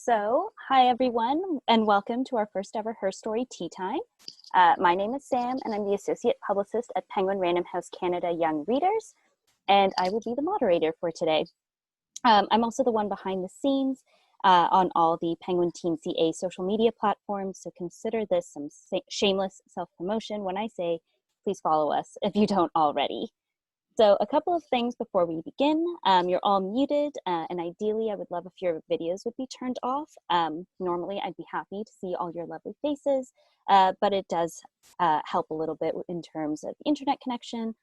Hi everyone, and welcome to our first ever HerStory Tea Time. My name is Sam, and I'm the Associate Publicist at Penguin Random House Canada Young Readers, and I will be the moderator for today. I'm also the one behind the scenes on all the Penguin Teen CA social media platforms, so consider this some shameless self-promotion when I say, please follow us if you don't already. So a couple of things before we begin. You're all muted, and ideally I would love if your videos would be turned off. Normally I'd be happy to see all your lovely faces, but it does help a little bit in terms of internet connection.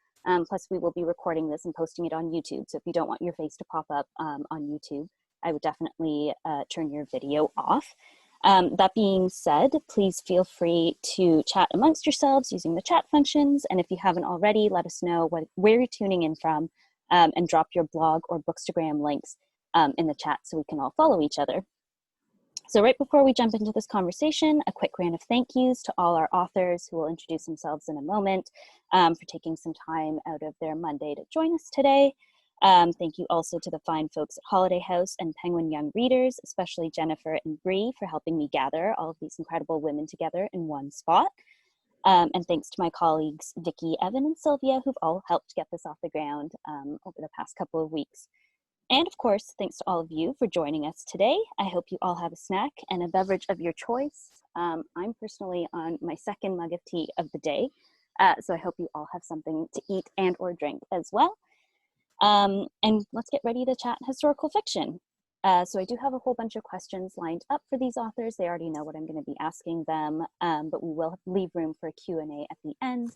Plus we will be recording this and posting it on YouTube. So if you don't want your face to pop up on YouTube, I would definitely turn your video off. That being said, please feel free to chat amongst yourselves using the chat functions. And if you haven't already, let us know where you're tuning in from and drop your blog or Bookstagram links in the chat so we can all follow each other. So right before we jump into this conversation, a quick round of thank yous to all our authors who will introduce themselves in a moment for taking some time out of their Monday to join us today. Thank you also to the fine folks at Holiday House and Penguin Young Readers, especially Jennifer and Bree for helping me gather all of these incredible women together in one spot. And thanks to my colleagues, Vicky, Evan, and Sylvia, who've all helped get this off the ground over the past couple of weeks. And of course, thanks to all of you for joining us today. I hope you all have a snack and a beverage of your choice. I'm personally on my second mug of tea of the day, so I hope you all have something to eat and or drink as well. And let's get ready to chat historical fiction. So I do have a whole bunch of questions lined up for these authors. They already know what I'm going to be asking them, but we will leave room for a Q&A at the end.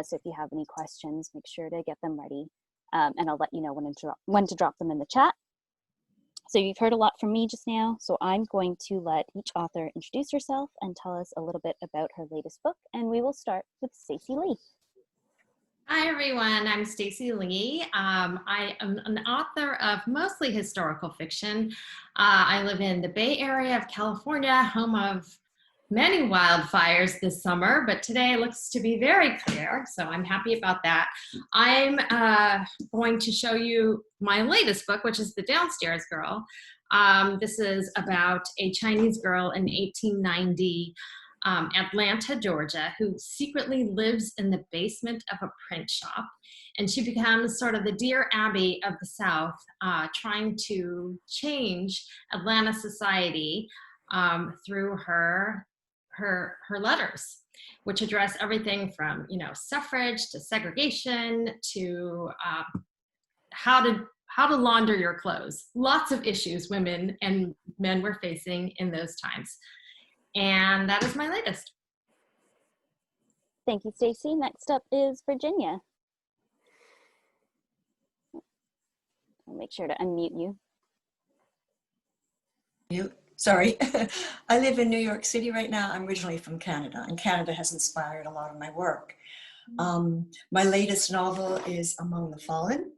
So if you have any questions, make sure to get them ready, and I'll let you know when to drop them in the chat. So you've heard a lot from me just now, so I'm going to let each author introduce herself and tell us a little bit about her latest book, and we will start with Stacy Lee. Hi everyone, I'm Stacy Lee. I am an author of mostly historical fiction. I live in the Bay Area of California, home of many wildfires this summer, but today looks to be very clear, so I'm happy about that. I'm going to show you my latest book, which is The Downstairs Girl. This is about a Chinese girl in 1890 Atlanta, Georgia, who secretly lives in the basement of a print shop. And she becomes sort of the Dear Abby of the South, trying to change Atlanta society through her letters, which address everything from, suffrage to segregation to how to launder your clothes. Lots of issues women and men were facing in those times. And that is my latest. Thank you, Stacy. Next up is Virginia. I'll make sure to unmute you. Sorry. I live in New York City right now. I'm originally from Canada, and Canada has inspired a lot of my work. My latest novel is Among the Fallen.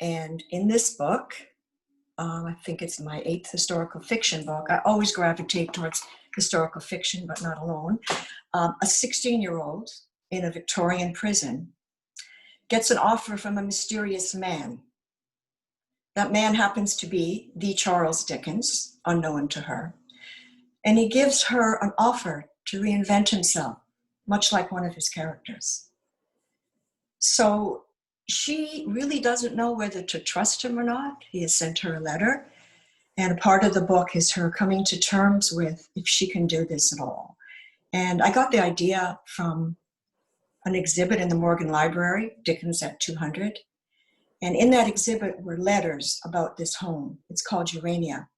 And in this book, I think it's my 8th historical fiction book. I always gravitate towards historical fiction, but not alone. A 16-year-old in a Victorian prison gets an offer from a mysterious man. That man happens to be the Charles Dickens, unknown to her. And he gives her an offer to reinvent himself, much like one of his characters. So she really doesn't know whether to trust him or not. He has sent her a letter. And a part of the book is her coming to terms with if she can do this at all. And I got the idea from an exhibit in the Morgan Library, Dickens at 200. And in that exhibit were letters about this home. It's called Urania.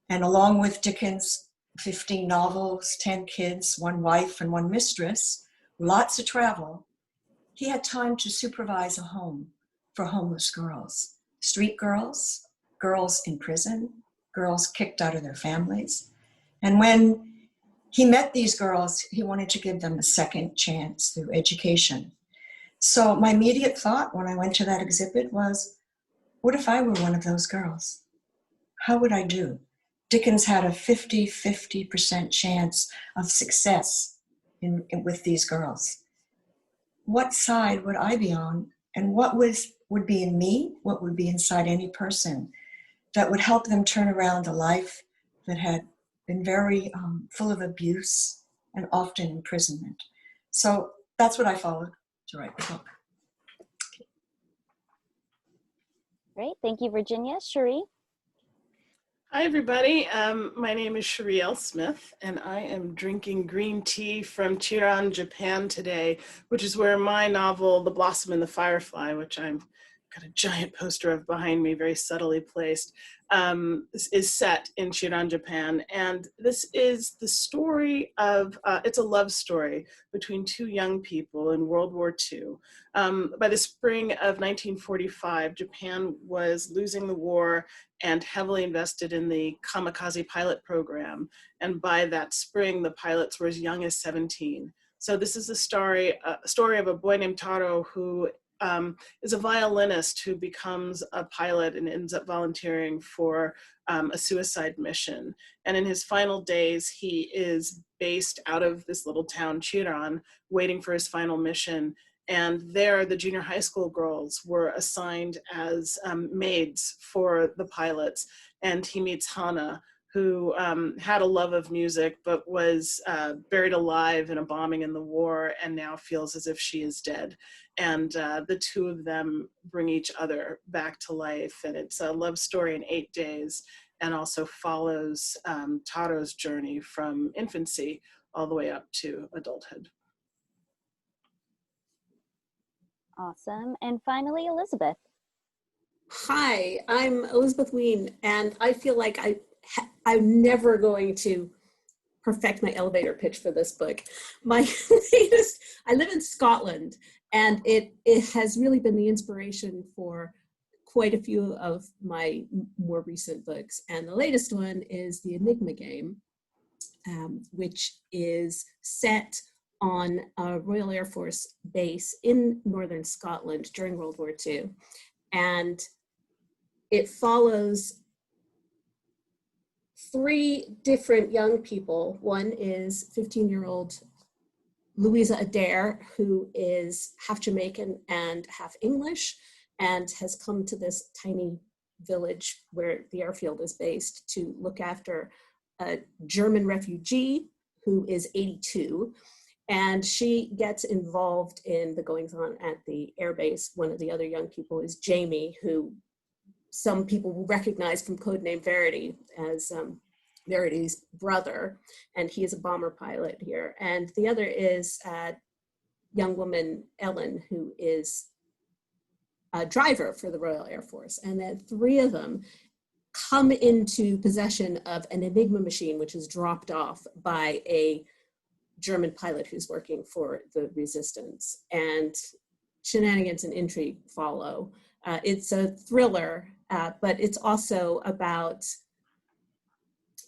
And along with Dickens' 15 novels, 10 kids, 1 wife, and 1 mistress, lots of travel, he had time to supervise a home for homeless girls, street girls, girls in prison, girls kicked out of their families. And when he met these girls, he wanted to give them a second chance through education. So my immediate thought when I went to that exhibit was, what if I were one of those girls? How would I do? Dickens had a 50% chance of success with these girls. What side would I be on? And what would be in me, what would be inside any person that would help them turn around a life that had been very full of abuse and often imprisonment. So that's what I followed to write the book. Great, thank you, Virginia. Sherri? Hi, everybody. My name is Sherri L. Smith, and I am drinking green tea from Chiran, Japan today, which is where my novel, The Blossom and The Firefly, which I've got a giant poster of behind me, very subtly placed, is set in Chiran, Japan. And this is the story of, it's a love story between two young people in World War II. By the spring of 1945, Japan was losing the war and heavily invested in the kamikaze pilot program. And by that spring, the pilots were as young as 17. So this is a story of a boy named Taro who is a violinist who becomes a pilot and ends up volunteering for a suicide mission. And in his final days, he is based out of this little town, Chiran, waiting for his final mission. And there, the junior high school girls were assigned as maids for the pilots. And he meets Hana, who had a love of music, but was buried alive in a bombing in the war and now feels as if she is dead. And the two of them bring each other back to life. And it's a love story in 8 days, and also follows Taro's journey from infancy all the way up to adulthood. Awesome. And finally, Elizabeth. Hi, I'm Elizabeth Wein, and I feel like I'm never going to perfect my elevator pitch for this book. My latest, I live in Scotland, and it has really been the inspiration for quite a few of my more recent books. And the latest one is the Enigma Game, which is set on a Royal Air Force base in northern Scotland during World War II. And it follows 3 different young people. One is 15-year-old Louisa Adair, who is half Jamaican and half English, and has come to this tiny village where the airfield is based to look after a German refugee who is 82. And she gets involved in the goings-on at the airbase. One of the other young people is Jamie, who some people will recognize from Codename Verity as Verity's brother, and he is a bomber pilot here. And the other is a young woman, Ellen, who is a driver for the Royal Air Force. And then 3 of them come into possession of an Enigma machine, which is dropped off by a German pilot who's working for the resistance, and shenanigans and intrigue follow. It's a thriller, but it's also about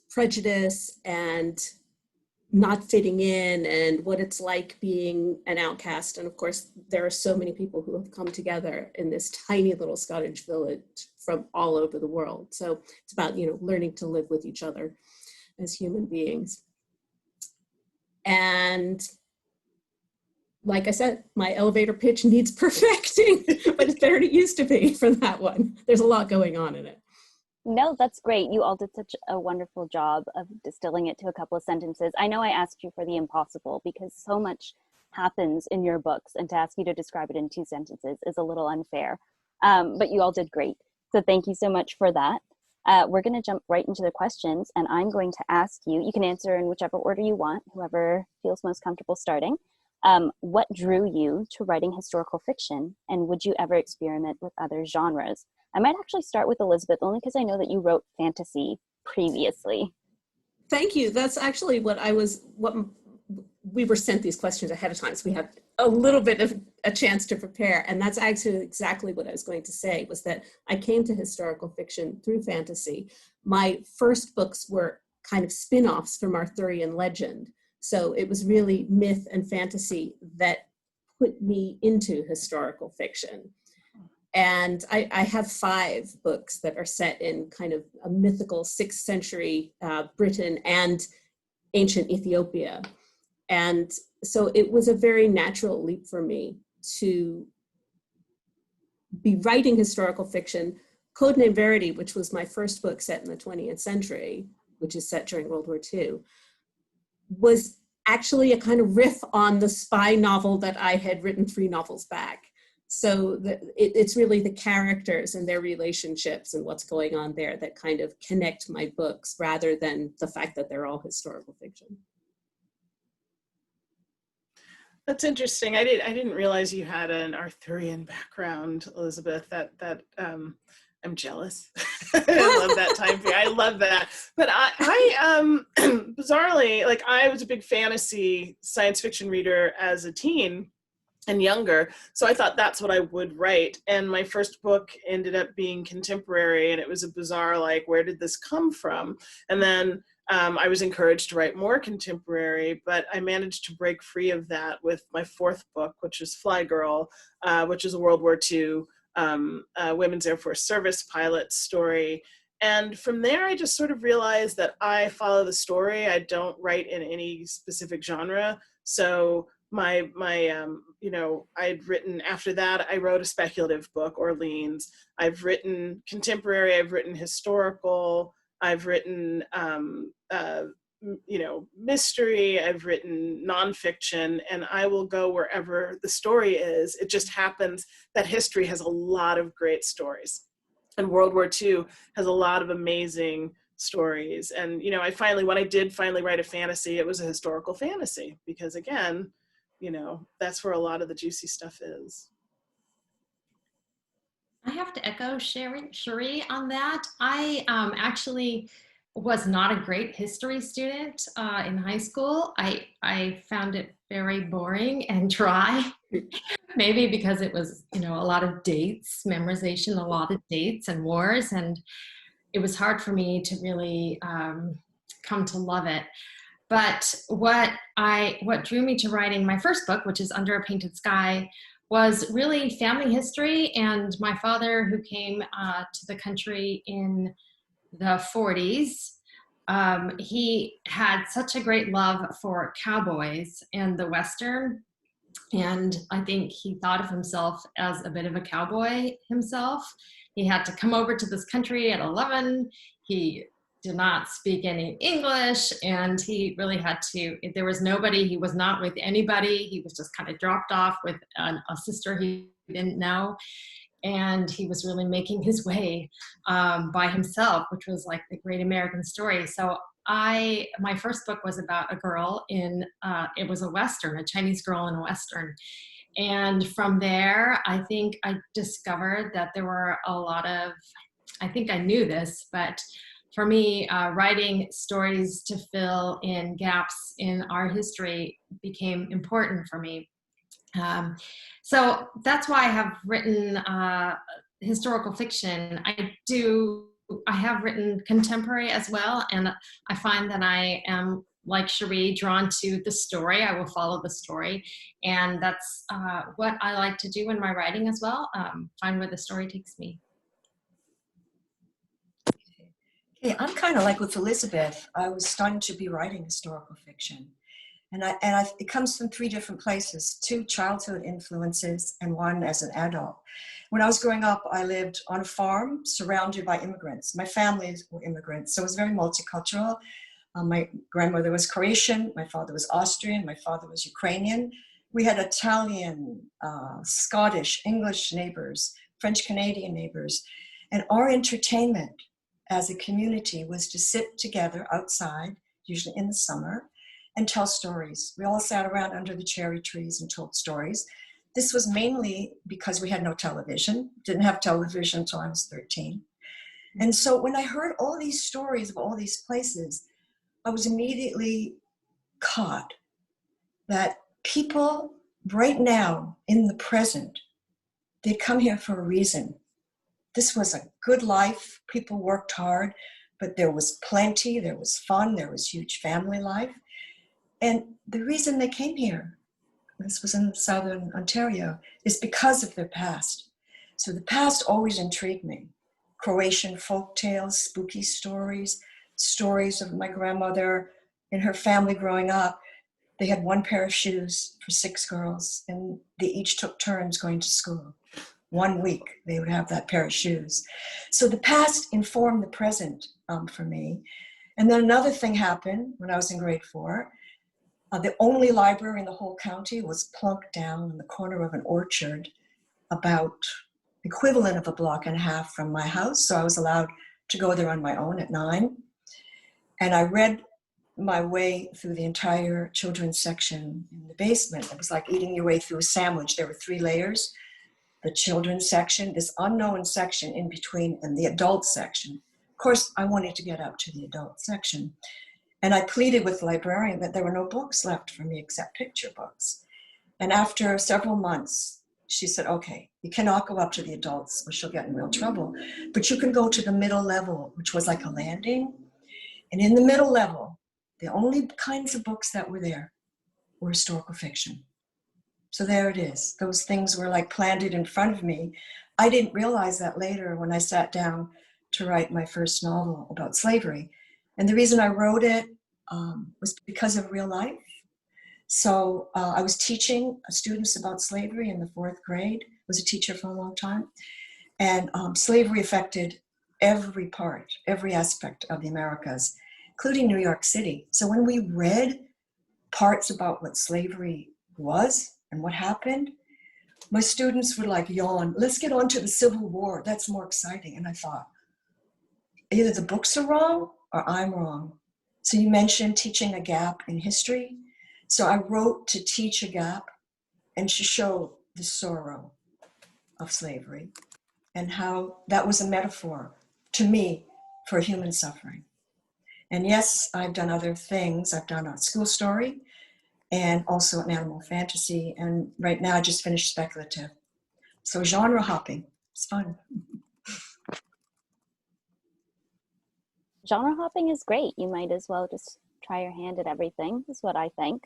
prejudice and not fitting in and what it's like being an outcast. And of course, there are so many people who have come together in this tiny little Scottish village from all over the world. So it's about, learning to live with each other as human beings. And like I said, my elevator pitch needs perfecting, but it's better than it used to be for that one. There's a lot going on in it. No, that's great. You all did such a wonderful job of distilling it to a couple of sentences. I know I asked you for the impossible because so much happens in your books, and to ask you to describe it in 2 sentences is a little unfair, but you all did great. So thank you so much for that. We're going to jump right into the questions, and I'm going to ask you, you can answer in whichever order you want, whoever feels most comfortable starting. What drew you to writing historical fiction, and would you ever experiment with other genres? I might actually start with Elizabeth, only because I know that you wrote fantasy previously. Thank you. That's actually what we were sent these questions ahead of time, so we had a little bit of a chance to prepare. And that's actually exactly what I was going to say, was that I came to historical fiction through fantasy. My first books were kind of spin-offs from Arthurian legend. So it was really myth and fantasy that put me into historical fiction. And I have 5 books that are set in kind of a mythical 6th century Britain and ancient Ethiopia. And so it was a very natural leap for me to be writing historical fiction. Codename Verity, which was my first book set in the 20th century, which is set during World War II, was actually a kind of riff on the spy novel that I had written 3 novels back. So it's really the characters and their relationships and what's going on there that kind of connect my books, rather than the fact that they're all historical fiction. That's interesting. I didn't realize you had an Arthurian background, Elizabeth. That I'm jealous. I love that time period. I love that. But I bizarrely, like, I was a big fantasy science fiction reader as a teen and younger, so I thought that's what I would write. And my first book ended up being contemporary, and it was a bizarre, like, where did this come from? And then I was encouraged to write more contemporary, but I managed to break free of that with my 4th book, which is Fly Girl, which is a World War II Women's Air Force Service pilot story. And from there, I just sort of realized that I follow the story. I don't write in any specific genre. So my you know, I'd written, after that, I wrote a speculative book, Orleans. I've written contemporary, I've written historical, I've written, you know, mystery, I've written nonfiction, and I will go wherever the story is. It just happens that history has a lot of great stories. And World War II has a lot of amazing stories. And, you know, when I did finally write a fantasy, it was a historical fantasy, because again, you know, that's where a lot of the juicy stuff is. I have to echo Sherri on that. I actually was not a great history student in high school. I found it very boring and dry, maybe because it was, you know, a lot of dates, memorization, a lot of dates and wars, and it was hard for me to really come to love it. But what drew me to writing my first book, which is Under a Painted Sky, was really family history. And my father, who came to the country in the 40s, he had such a great love for cowboys and the Western. And I think he thought of himself as a bit of a cowboy himself. He had to come over to this country at 11. He did not speak any English, and he really had to, there was nobody, he was not with anybody. He was just kind of dropped off with a sister he didn't know. And he was really making his way by himself, which was like the great American story. So my first book was about a girl in, it was a Western, a Chinese girl in a Western. And from there, I think I discovered that there were a lot of, I think I knew this, but for me, writing stories to fill in gaps in our history became important for me. So that's why I have written historical fiction. I have written contemporary as well, and I find that I am, like Sherri, drawn to the story. I will follow the story, and that's what I like to do in my writing as well, find where the story takes me. Yeah, I'm kind of like with Elizabeth. I was starting to be writing historical fiction. And it comes from 3 different places, 2 childhood influences and 1 as an adult. When I was growing up, I lived on a farm surrounded by immigrants. My family were immigrants, so it was very multicultural. My grandmother was Croatian, my father was Austrian, my father was Ukrainian. We had Italian, Scottish, English neighbors, French Canadian neighbors. And our entertainment as a community was to sit together outside, usually in the summer, and tell stories. We all sat around under the cherry trees and told stories. This was mainly because we had no television, didn't have television until I was 13. And so when I heard all these stories of all these places, I was immediately caught that people right now in the present, they come here for a reason. This was a good life. People worked hard, but there was plenty, there was fun, there was huge family life. And the reason they came here, this was in southern Ontario, is because of their past. So the past always intrigued me. Croatian folk tales, spooky stories, stories of my grandmother and her family growing up. They had 1 pair of shoes for 6 girls, and they each took turns going to school. 1 week, they would have that pair of shoes. So the past informed the present for me. And then another thing happened when I was in grade 4. The only library in the whole county was plunked down in the corner of an orchard about equivalent of a block and a half from my house. So I was allowed to go there on my own at 9. And I read my way through the entire children's section in the basement. It was like eating your way through a sandwich. There were 3 layers: the children's section, this unknown section in between, and the adult section. Of course, I wanted to get up to the adult section. And I pleaded with the librarian that there were no books left for me except picture books. And after several months, she said, okay, you cannot go up to the adults or she'll get in real trouble, but you can go to the middle level, which was like a landing. And in the middle level, the only kinds of books that were there were historical fiction. So there it is. Those things were like planted in front of me. I didn't realize that later when I sat down to write my first novel about slavery. And the reason I wrote it was because of real life. So I was teaching students about slavery in the 4th grade, was a teacher for a long time. And slavery affected every part, every aspect of the Americas, including New York City. So when we read parts about what slavery was and what happened, my students would like yawn, let's get on to the Civil War, that's more exciting. And I thought, either the books are wrong or I'm wrong. So you mentioned teaching a gap in history. So I wrote to teach a gap and to show the sorrow of slavery and how that was a metaphor to me for human suffering. And yes, I've done other things. I've done a school story and also an animal fantasy. And right now I just finished speculative. So genre hopping, it's fun. Genre hopping is great. You might as well just try your hand at everything, is what I think.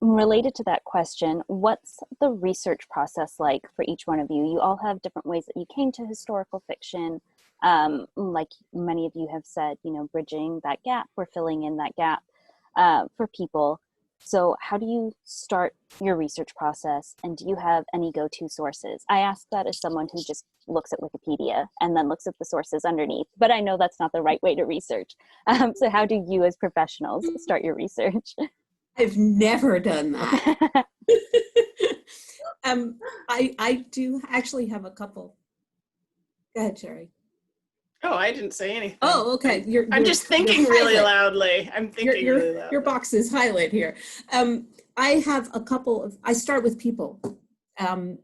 Related to that question, what's the research process like for each one of you? You all have different ways that you came to historical fiction. Like many of you have said, you know, bridging that gap, we're filling in that gap for people. So how do you start your research process, and do you have any go-to sources? I ask that as someone who just looks at Wikipedia and then looks at the sources underneath, but I know that's not the right way to research. So how do you as professionals start your research? I've never done that. I do actually have a couple. Go ahead, Sherri. Oh, I didn't say anything. Oh, okay. I'm just thinking really loudly. I'm thinking really loudly. Your box is highlight here. I have a couple of, I start with people.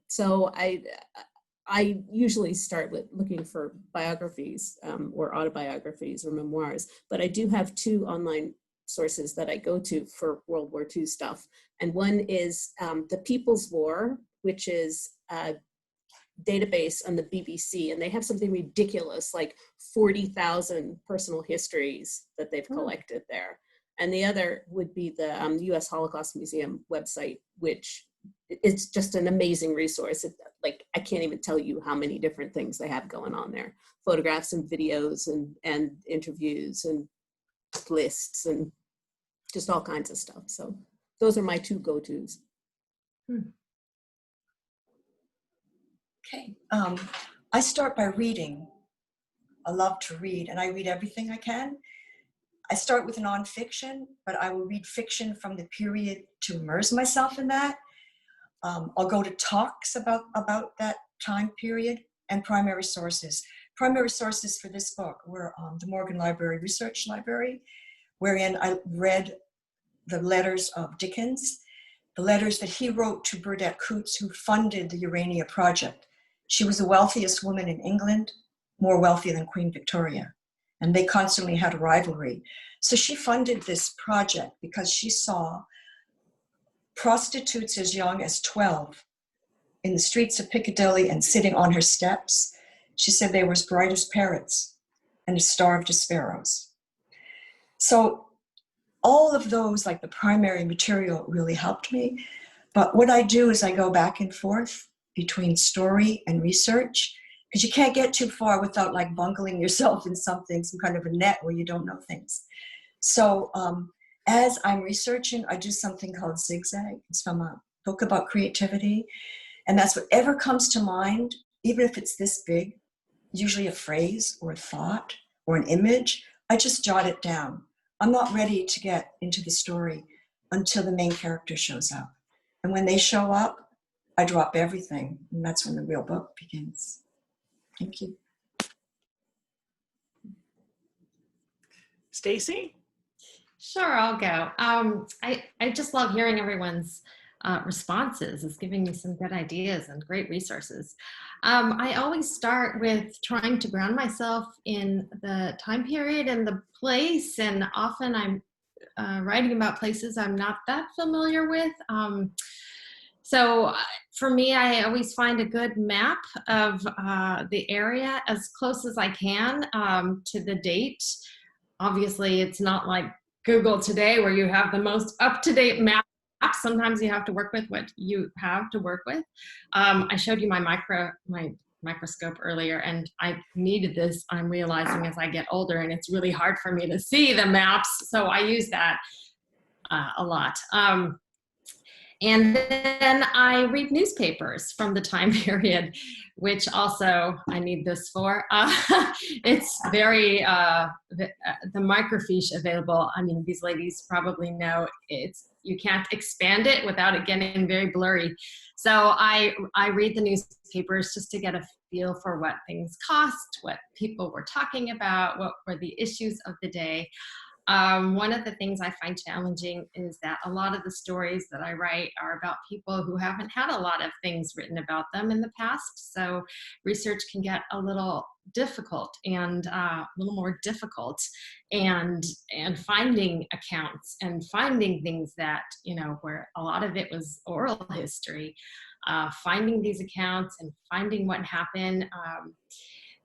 So I usually start with looking for biographies or autobiographies or memoirs, but I do have 2 online sources that I go to for World War II stuff. And one is The People's War, which is a database on the BBC, and they have something ridiculous like 40,000 personal histories that they've collected there. And the other would be the US Holocaust Museum website, which it's just an amazing resource. Like, I can't even tell you how many different things they have going on there. Photographs and videos and interviews and lists and just all kinds of stuff. So those are my 2 go-tos. Okay, I start by reading. I love to read, and I read everything I can. I start with nonfiction, but I will read fiction from the period to immerse myself in that. I'll go to talks about that time period and primary sources. Primary sources for this book were the Morgan Library Research Library, wherein I read the letters of Dickens, the letters that he wrote to Burdett Coutts, who funded the Urania Project. She was the wealthiest woman in England, more wealthy than Queen Victoria, and they constantly had a rivalry. So she funded this project because she saw prostitutes as young as 12 in the streets of Piccadilly and sitting on her steps. She said they were as bright as parrots and as starved as sparrows. So all of those, like the primary material, really helped me. But what I do is I go back and forth between story and research, because you can't get too far without like bungling yourself in something, some kind of a net where you don't know things. So as I'm researching, I do something called zigzag. It's from a book about creativity. And that's whatever comes to mind, even if it's this big, usually a phrase or a thought or an image, I just jot it down. I'm not ready to get into the story until the main character shows up. And when they show up, I drop everything, and that's when the real book begins. Thank you. Stacy? Sure, I'll go. I just love hearing everyone's responses. It's giving me some good ideas and great resources. I always start with trying to ground myself in the time period and the place, and often I'm writing about places I'm not that familiar with. So for me, I always find a good map of the area as close as I can to the date. Obviously, it's not like Google today where you have the most up-to-date map. Sometimes you have to work with what you have to work with. I showed you my microscope earlier, and I needed this, I'm realizing, as I get older, and it's really hard for me to see the maps, so I use that a lot. And then I read newspapers from the time period, which also I need this for. It's very, the microfiche available. I mean, these ladies probably know you can't expand it without it getting very blurry. So I read the newspapers just to get a feel for what things cost, what people were talking about, what were the issues of the day. One of the things I find challenging is that a lot of the stories that I write are about people who haven't had a lot of things written about them in the past. So research can get a little difficult and a little more difficult, and finding accounts and finding things that, where a lot of it was oral history, finding these accounts and finding what happened.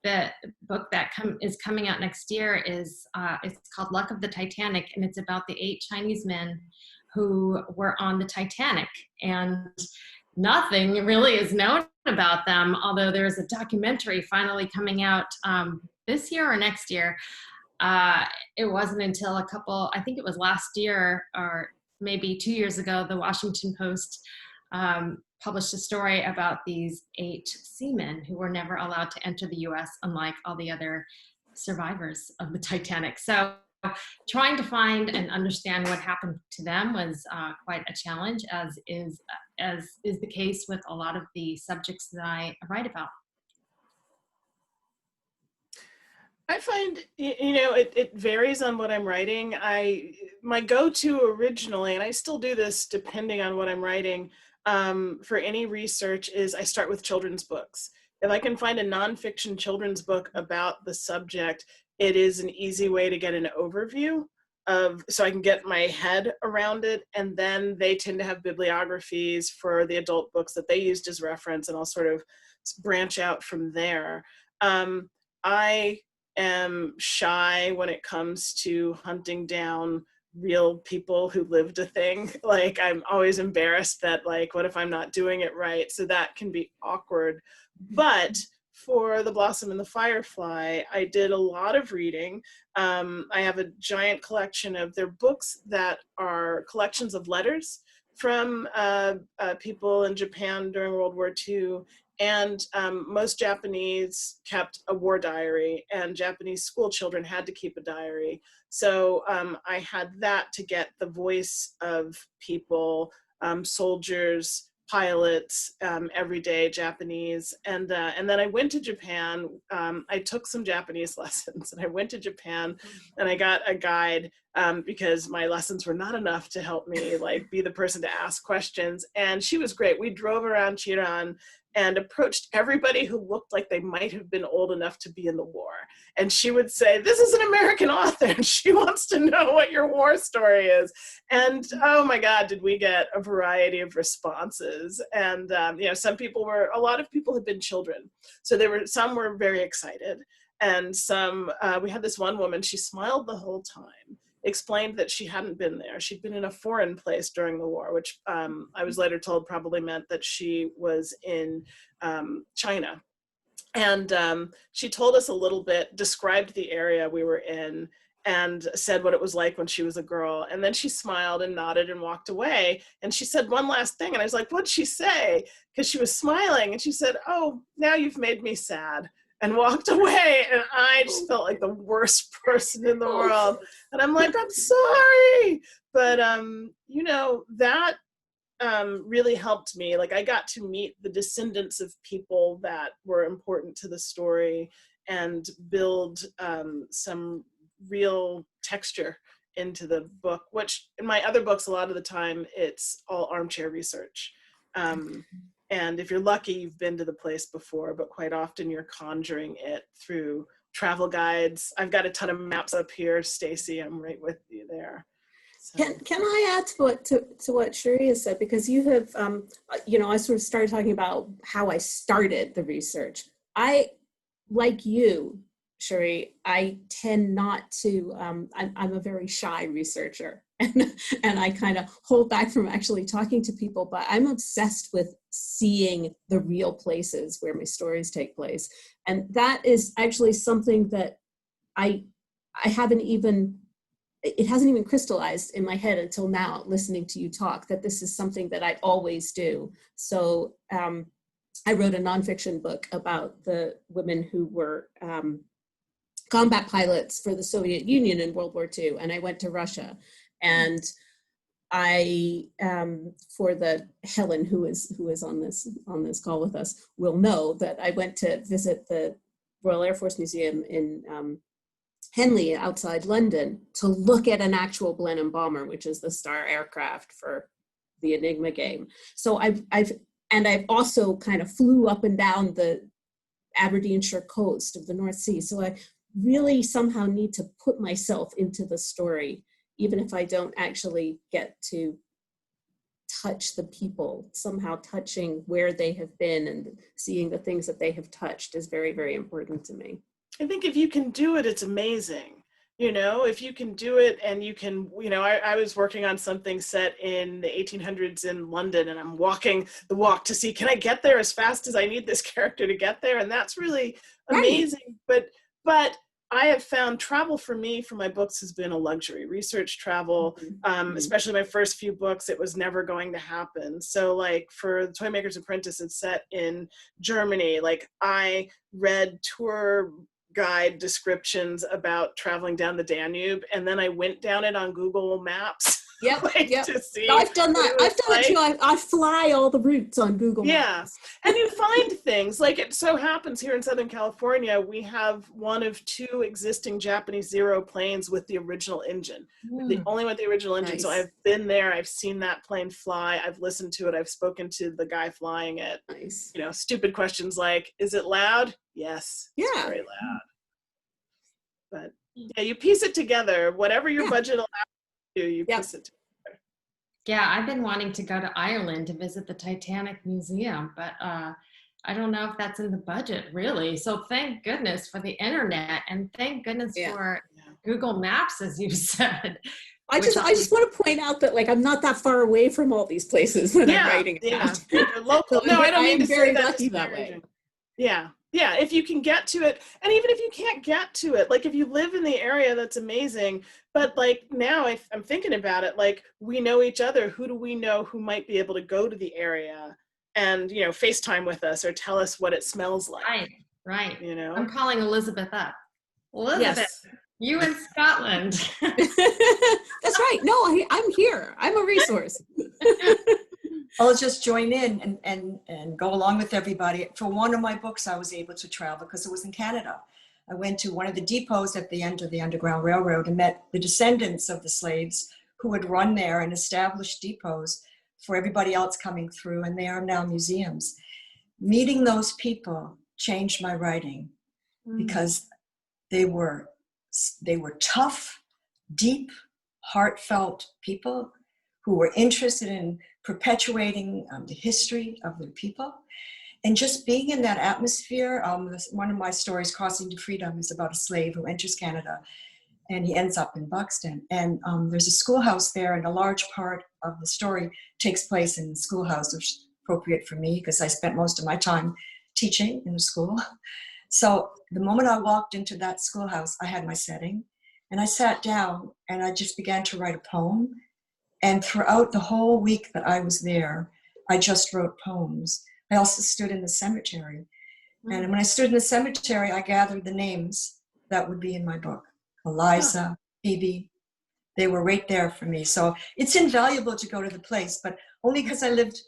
The book that is coming out next year is it's called Luck of the Titanic, and it's about the 8 Chinese men who were on the Titanic, and nothing really is known about them, although there's a documentary finally coming out this year or next year. It wasn't until I think it was last year or maybe 2 years ago, the Washington Post published a story about these 8 seamen who were never allowed to enter the US, unlike all the other survivors of the Titanic. So trying to find and understand what happened to them was quite a challenge, as is the case with a lot of the subjects that I write about. I find, it varies on what I'm writing. My go-to originally, and I still do this depending on what I'm writing, for any research, is I start with children's books. If I can find a nonfiction children's book about the subject, it is an easy way to get an overview so I can get my head around it. And then they tend to have bibliographies for the adult books that they used as reference, and I'll sort of branch out from there. I am shy when it comes to hunting down real people who lived a thing. Like, I'm always embarrassed that, like, what if I'm not doing it right? So that can be awkward. But for the Blossom and the Firefly, I did a lot of reading. I have a giant collection of their books that are collections of letters from people in Japan during World War II. And most Japanese kept a war diary, and Japanese school children had to keep a diary. So I had that to get the voice of people, soldiers, pilots, everyday Japanese. And then I went to Japan. I took some Japanese lessons, and I went to Japan, and I got a guide because my lessons were not enough to help me be the person to ask questions. And she was great. We drove around Chiran and approached everybody who looked like they might have been old enough to be in the war. And she would say, "This is an American author, and she wants to know what your war story is." And oh my God, did we get a variety of responses. And a lot of people had been children. So some were very excited. And some, we had this one woman, she smiled the whole time, explained that she hadn't been there. She'd been in a foreign place during the war, which I was later told probably meant that she was in China. And she told us a little bit, described the area we were in, and said what it was like when she was a girl. And then she smiled and nodded and walked away. And she said one last thing. And I was like, what'd she say? Because she was smiling. And she said, "Oh, now you've made me sad." and walked away. And I just felt like the worst person in the world. And I'm like, I'm sorry. But, you know, that really helped me. Like, I got to meet the descendants of people that were important to the story and build some real texture into the book, which in my other books, a lot of the time, it's all armchair research. And if you're lucky, you've been to the place before, but quite often you're conjuring it through travel guides. I've got a ton of maps up here, Stacy, I'm right with you there. So. Can I add to what Sherri has said? Because you have, you know, I sort of started talking about how I started the research. I, like you, Sherri, I tend not to, I'm a very shy researcher, and I kind of hold back from actually talking to people, but I'm obsessed with seeing the real places where my stories take place. And that is actually something that I haven't even, it hasn't even crystallized in my head until now, listening to you talk, that this is something that I always do. So I wrote a nonfiction book about the women who were combat pilots for the Soviet Union in World War II, and I went to Russia. And I, for the Helen who is on this call with us, will know that I went to visit the Royal Air Force Museum in Henley outside London to look at an actual Blenheim bomber, which is the star aircraft for the Enigma game. So I've also kind of flew up and down the Aberdeenshire coast of the North Sea. So I really somehow need to put myself into the story, even if I don't actually get to touch the people. Somehow touching where they have been and seeing the things that they have touched is very, very important to me. I think if you can do it, it's amazing. You know, if you can do it and you can, you know, I was working on something set in the 1800s in London, and I'm walking the walk to see, can I get there as fast as I need this character to get there? And that's really amazing. Right. But I have found travel for me, for my books, has been a luxury. Research travel, especially my first few books, it was never going to happen. So like for The Toymaker's Apprentice, it's set in Germany. Like I read tour guide descriptions about traveling down the Danube, and then I went down it on Google Maps. Yep. To see I've done that. I've done it too. I fly all the routes on Google Maps. And you find things. Like it so happens here in Southern California, we have one of two existing Japanese Zero planes with the original engine. The only one with the original engine. Nice. So I've been there. I've seen that plane fly. I've listened to it. I've spoken to the guy flying it. Nice. You know, stupid questions like, is it loud? Yes. Yeah. It's very loud. But yeah, you piece it together. Whatever your budget allows you to, you piece it together. Yeah, I've been wanting to go to Ireland to visit the Titanic Museum, but I don't know if that's in the budget, really. So thank goodness for the internet, and thank goodness for Google Maps, as you said. I just want to point out that like I'm not that far away from all these places that I'm writing about. You're local. No, I don't mean to say that. Lucky that way. Yeah, if you can get to it, and even if you can't get to it, like if you live in the area, that's amazing. But like now I'm thinking about it, like we know each other. Who do we know who might be able to go to the area and, you know, FaceTime with us or tell us what it smells like? Right. You know, I'm calling Elizabeth up. Elizabeth, you in Scotland. That's right. No, I'm here. I'm a resource. I'll just join in and go along with everybody. For one of my books, I was able to travel because it was in Canada. I went to one of the depots at the end of the Underground Railroad and met the descendants of the slaves who had run there and established depots for everybody else coming through, and they are now museums. Meeting those people changed my writing because they were tough, deep, heartfelt people who were interested in perpetuating the history of their people. And just being in that atmosphere, one of my stories, Crossing to Freedom, is about a slave who enters Canada and he ends up in Buxton. And there's a schoolhouse there, and a large part of the story takes place in the schoolhouse, which is appropriate for me because I spent most of my time teaching in the school. So the moment I walked into that schoolhouse, I had my setting, and I sat down and I just began to write a poem. And throughout the whole week that I was there, I just wrote poems. I also stood in the cemetery And when I stood in the cemetery, I gathered the names that would be in my book. Eliza, Phoebe, they were right there for me. So it's invaluable to go to the place, but only because I lived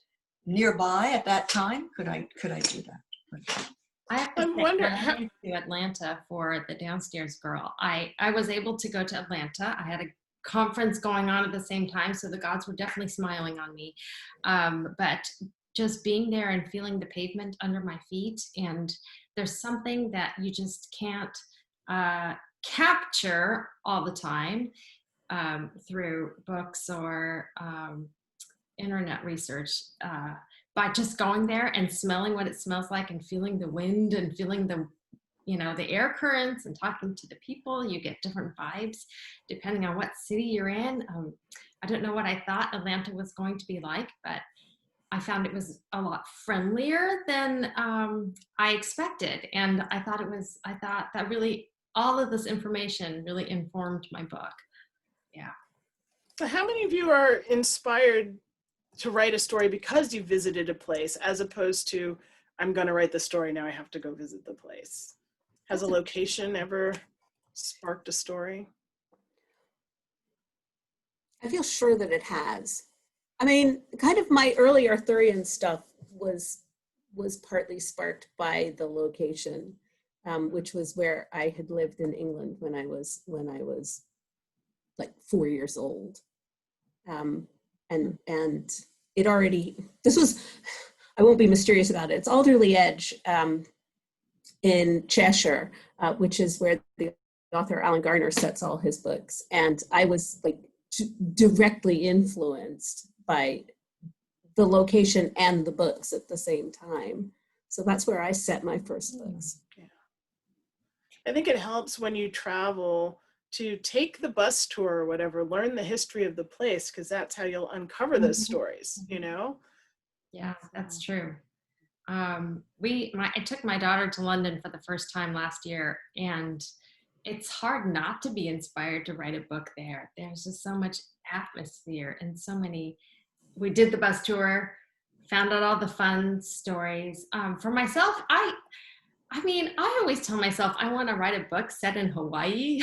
nearby at that time could I do that. I have to say, when I went to Atlanta for the Downstairs Girl, I was able to go to Atlanta. I had a conference going on at the same time, so the gods were definitely smiling on me. But just being there and feeling the pavement under my feet, and there's something that you just can't capture all the time through books or internet research. By just going there and smelling what it smells like and feeling the wind and feeling the, the air currents and talking to the people, you get different vibes depending on what city you're in. I don't know what I thought Atlanta was going to be like, but I found it was a lot friendlier than I expected. And I thought that really, all of this information really informed my book. Yeah. So how many of you are inspired to write a story because you visited a place, as opposed to, I'm going to write the story, now I have to go visit the place? Has a location ever sparked a story? I feel sure that it has. I mean, kind of my early Arthurian stuff was partly sparked by the location, which was where I had lived in England when I was like 4 years old. And it already, I won't be mysterious about it. It's Alderley Edge in Cheshire, which is where the author Alan Garner sets all his books. And I was like directly influenced by the location and the books at the same time. So that's where I set my first books. Yeah. I think it helps when you travel to take the bus tour or whatever, learn the history of the place, because that's how you'll uncover those stories, Yeah, that's true. I took my daughter to London for the first time last year, and it's hard not to be inspired to write a book there. There's just so much atmosphere and so many. We did the bus tour, found out all the fun stories. For myself, I mean, I always tell myself I want to write a book set in Hawaii.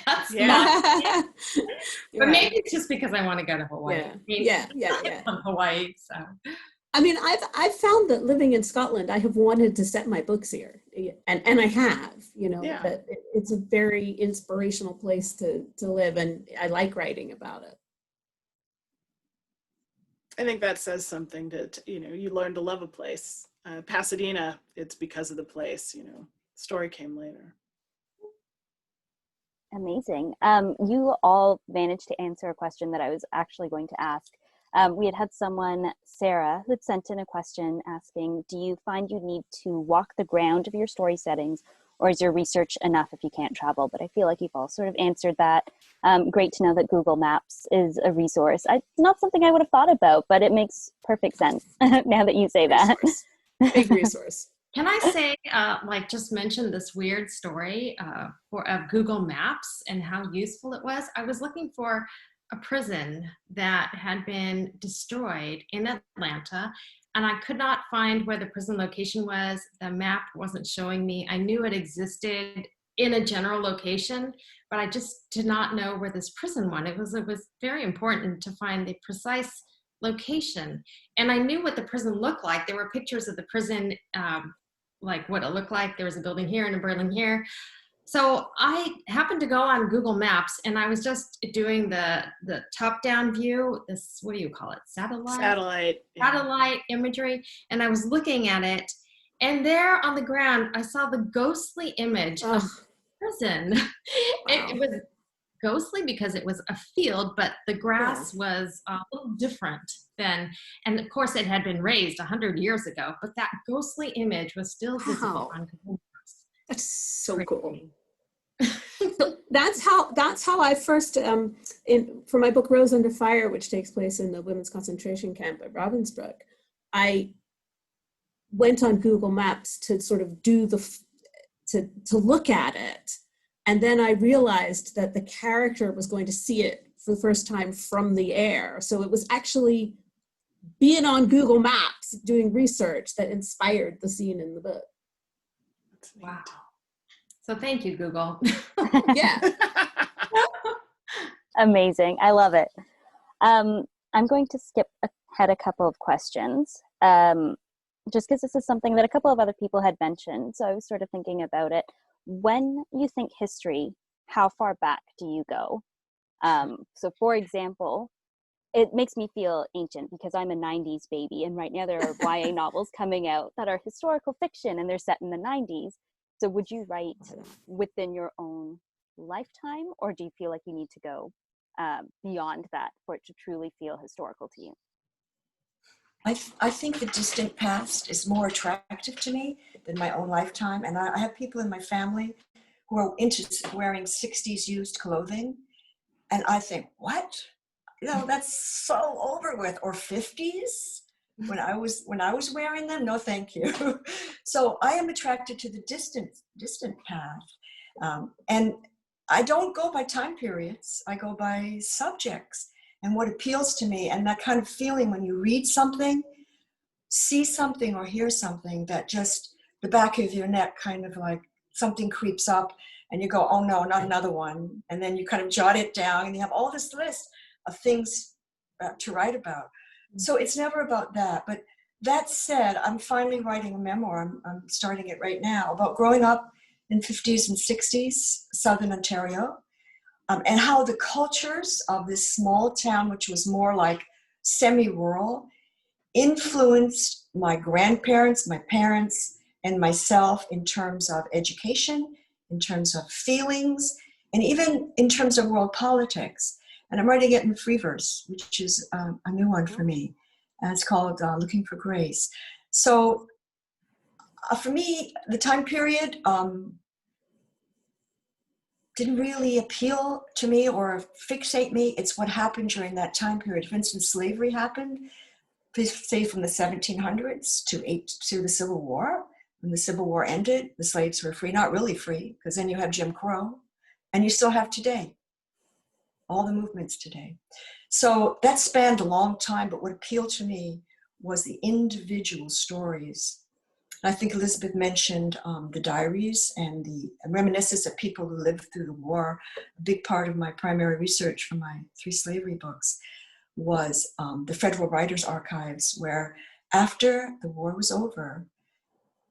That's not, but maybe it's just because I want to go to Hawaii. Yeah. From Hawaii, so. I mean, I've found that living in Scotland, I have wanted to set my books here, and I have, that it's a very inspirational place to live, and I like writing about it. I think that says something that, you learn to love a place. Pasadena, it's because of the place, story came later. Amazing. You all managed to answer a question that I was actually going to ask. We had someone, Sarah, who had sent in a question asking, do you find you need to walk the ground of your story settings, or is your research enough if you can't travel? But I feel like you've all sort of answered that. Great to know that Google Maps is a resource. It's not something I would have thought about, but it makes perfect sense now that you say that. Big resource. Can I say, just mention this weird story of Google Maps and how useful it was? I was looking for a prison that had been destroyed in Atlanta, and I could not find where the prison location was. The map wasn't showing me. I knew it existed in a general location, but I just did not know where this prison was. It was very important to find the precise location. And I knew what the prison looked like. There were pictures of the prison, like what it looked like. There was a building here and a building here. So I happened to go on Google Maps, and I was just doing the top-down view, this, what do you call it? Satellite imagery. And I was looking at it, and there on the ground, I saw the ghostly image of the prison. Wow. It was ghostly because it was a field, but the grass was a little different than, and of course it had been raised 100 years ago, but that ghostly image was still visible on Google Maps. That's so cool. That's how I first, for my book Rose Under Fire, which takes place in the women's concentration camp at Ravensbrück, I went on Google Maps to sort of do to look at it. And then I realized that the character was going to see it for the first time from the air. So it was actually being on Google Maps, doing research that inspired the scene in the book. Wow. So thank you, Google. Yeah. Amazing. I love it. I'm going to skip ahead a couple of questions, just because this is something that a couple of other people had mentioned. So I was sort of thinking about it. When you think history, how far back do you go? So for example, it makes me feel ancient because I'm a 90s baby, and right now there are YA novels coming out that are historical fiction and they're set in the 90s. So would you write within your own lifetime, or do you feel like you need to go beyond that for it to truly feel historical to you? I think the distant past is more attractive to me than my own lifetime. And I have people in my family who are into wearing 60s used clothing. And I think, what? You know, that's so over with. Or 50s? When I was wearing them, no thank you. So I am attracted to the distant past. And I don't go by time periods. I go by subjects and what appeals to me, and that kind of feeling when you read something, see something or hear something that just the back of your neck kind of like something creeps up and you go, oh no, not another one. And then you kind of jot it down and you have all this list of things to write about. So it's never about that. But that said, I'm finally writing a memoir. I'm starting it right now about growing up in 50s and 60s, Southern Ontario. And how the cultures of this small town, which was more like semi-rural, influenced my grandparents, my parents, and myself in terms of education, in terms of feelings, and even in terms of world politics. And I'm writing it in free verse, which is a new one for me. And it's called Looking for Grace. So for me, the time period didn't really appeal to me or fixate me. It's what happened during that time period. For instance, slavery happened, say from the 1700s to the Civil War. When the Civil War ended, the slaves were free. Not really free, because then you have Jim Crow, and you still have today, all the movements today. So that spanned a long time, but what appealed to me was the individual stories. I think Elizabeth mentioned the diaries and the reminiscences of people who lived through the war. A big part of my primary research for my 3 slavery books was the Federal Writers Archives, where after the war was over,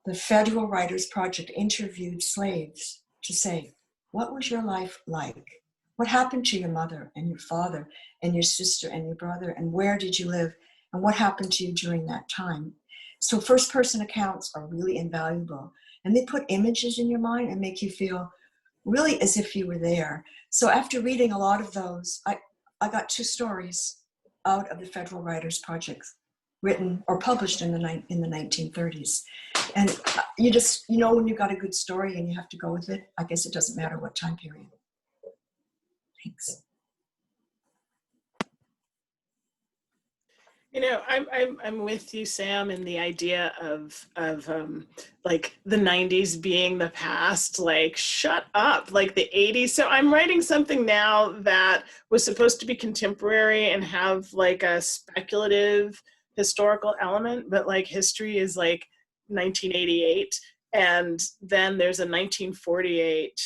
the Federal Writers Project interviewed slaves to say, what was your life like? What happened to your mother and your father and your sister and your brother, and where did you live? And what happened to you during that time? So first-person accounts are really invaluable. And they put images in your mind and make you feel really as if you were there. So after reading a lot of those, I got 2 stories out of the Federal Writers Project, written or published in the 1930s. And you know when you got a good story and you have to go with it, I guess it doesn't matter what time period. Thanks. You know, I'm with you, Sam, in the idea of like the 90s being the past. Like, shut up, like the 80s. So I'm writing something now that was supposed to be contemporary and have like a speculative historical element, but like history is like 1988, and then there's a 1948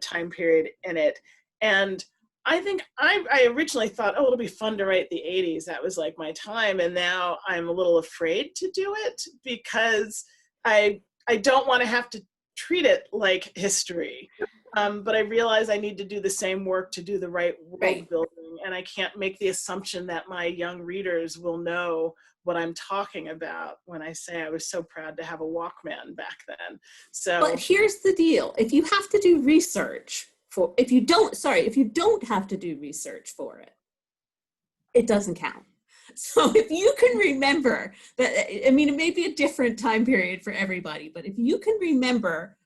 time period in it. And I think I originally thought, oh, it'll be fun to write the 80s. That was like my time. And now I'm a little afraid to do it because I don't want to have to treat it like history. But I realize I need to do the same work to do the right world building. And I can't make the assumption that my young readers will know what I'm talking about when I say I was so proud to have a Walkman back then. So, but here's the deal. If you have to do research, if you don't have to do research for it, it doesn't count. So if you can remember that, I mean, it may be a different time period for everybody, but if you can remember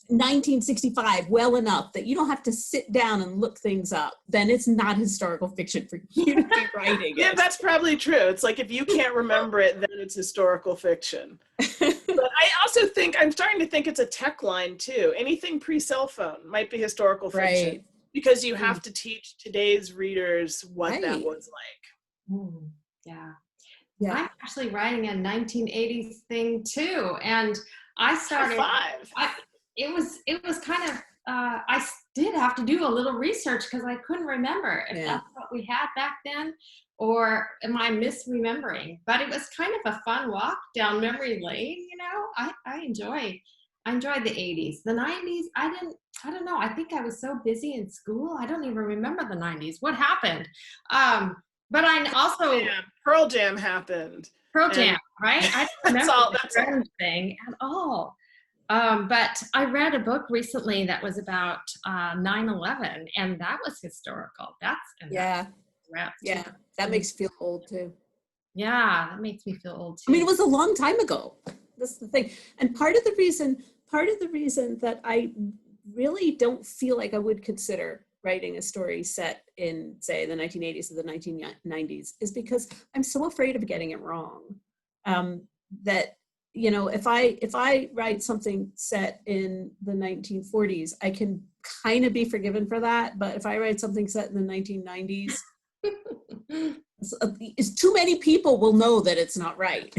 1965 well enough that you don't have to sit down and look things up, then it's not historical fiction for you to be writing. Yeah, that's probably true. It's like if you can't remember it, then it's historical fiction. But I also think, I'm starting to think it's a tech line too. Anything pre-cell phone might be historical fiction. Right. Because you have to teach today's readers what that was like. Yeah. Yeah. I'm actually writing a 1980s thing too. And I started, Five. it was kind of, I did have to do a little research because I couldn't remember if that's what we had back then, or am I misremembering? But it was kind of a fun walk down memory lane, you know. I enjoyed the 80s. The 90s, I don't know. I think I was so busy in school. I don't even remember the 90s. What happened? But I also Pearl Jam happened. Pearl Jam, right? I don't remember that's the grunge thing at all. But I read a book recently that was about 9/11, and that was historical. That makes you feel old too. Yeah, that makes me feel old too. I mean, it was a long time ago. That's the thing. And part of the reason that I really don't feel like I would consider writing a story set in, say, the 1980s or the 1990s is because I'm so afraid of getting it wrong. That, you know, if I write something set in the 1940s, I can kind of be forgiven for that. But if I write something set in the 1990s, it's too many people will know that it's not right.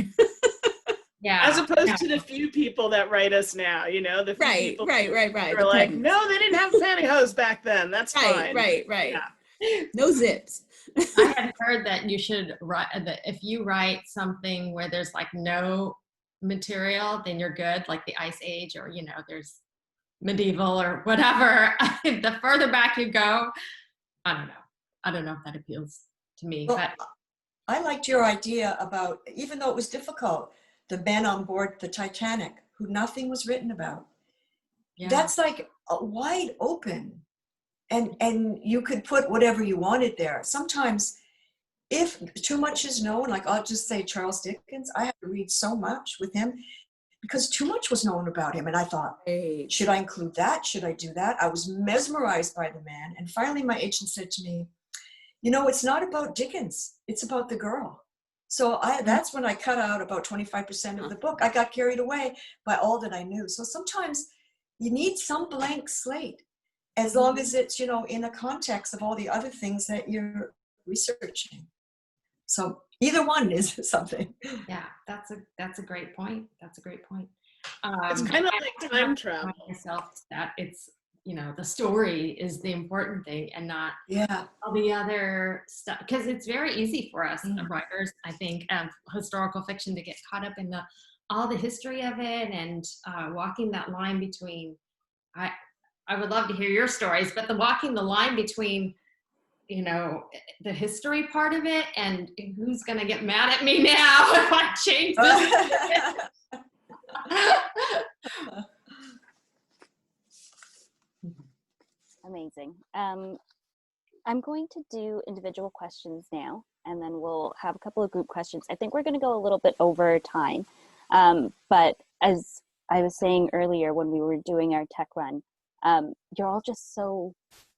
Yeah. As opposed to the few people that write us now, you know, the few people right. are like, no, they didn't have pantyhose back then. That's fine. Right. Yeah. No zips. I had heard that you should write that if you write something where there's like no material, then you're good, like the Ice Age, or you know, there's medieval or whatever. The further back you go, I don't know if that appeals to me. Well, but I liked your idea about, even though it was difficult, the men on board the Titanic who nothing was written about. yeah. That's like a wide open, and you could put whatever you wanted there. Sometimes if too much is known, like I'll just say Charles Dickens, I had to read so much with him because too much was known about him. And I thought, should I include that? Should I do that? I was mesmerized by the man. And finally my agent said to me, you know, it's not about Dickens, it's about the girl. So that's when I cut out about 25% of the book. I got carried away by all that I knew. So sometimes you need some blank slate, as long as it's, you know, in the context of all the other things that you're researching. So either one is something. Yeah, that's a great point. That's a great point. It's kind of like time travel. Myself that it's, you know, the story is the important thing and not all the other stuff, because it's very easy for us writers, I think, of historical fiction to get caught up in all the history of it and walking that line between, I would love to hear your stories, but walking the line between, you know, the history part of it and who's going to get mad at me now if I change this. Amazing. I'm going to do individual questions now, and then we'll have a couple of group questions. I think we're going to go a little bit over time. But as I was saying earlier when we were doing our tech run, you're all just so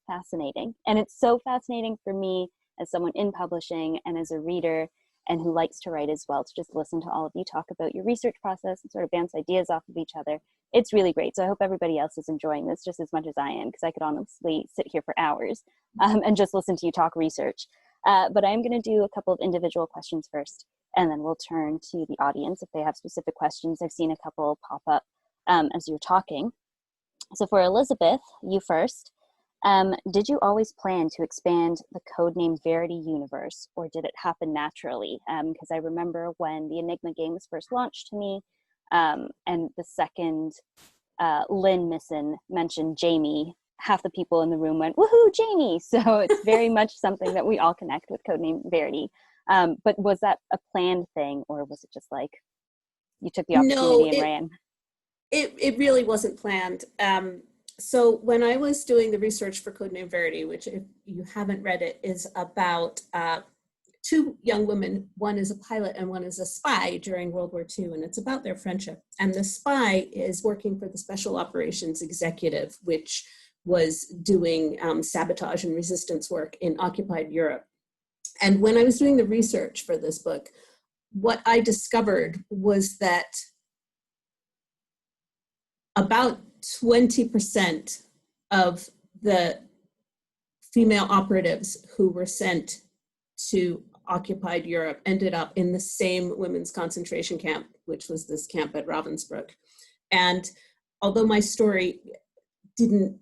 fascinating. And it's so fascinating for me as someone in publishing and as a reader and who likes to write as well, to just listen to all of you talk about your research process and sort of bounce ideas off of each other. It's really great. So I hope everybody else is enjoying this just as much as I am, because I could honestly sit here for hours and just listen to you talk research. But I'm going to do a couple of individual questions first, and then we'll turn to the audience if they have specific questions. I've seen a couple pop up as you're talking. So for Elizabeth, you first. Did you always plan to expand the Codename Verity universe, or did it happen naturally? Because I remember when the Enigma Game was first launched to me, and the second Lynn Misson mentioned Jamie, half the people in the room went, woohoo, Jamie! So it's very much something that we all connect with Codename Verity. But was that a planned thing, or was it just like you took the opportunity and ran? It really wasn't planned. So when I was doing the research for Codename Verity, which if you haven't read it, is about two young women. One is a pilot and one is a spy during World War II, and it's about their friendship. And the spy is working for the Special Operations Executive, which was doing sabotage and resistance work in occupied Europe. And when I was doing the research for this book, what I discovered was that about 20% of the female operatives who were sent to occupied Europe ended up in the same women's concentration camp, which was this camp at Ravensbrück. And although my story didn't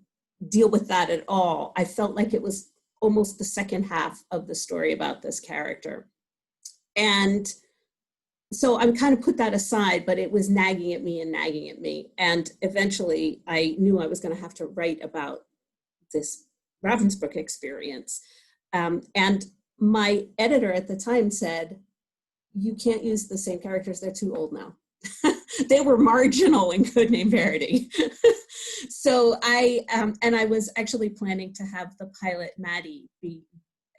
deal with that at all, I felt like it was almost the second half of the story about this character. And so I'm kind of put that aside, but it was nagging at me and nagging at me. And eventually I knew I was going to have to write about this Ravensbrück experience. And my editor at the time said, you can't use the same characters, they're too old now. They were marginal in Codename Verity. So I was actually planning to have the pilot Maddie be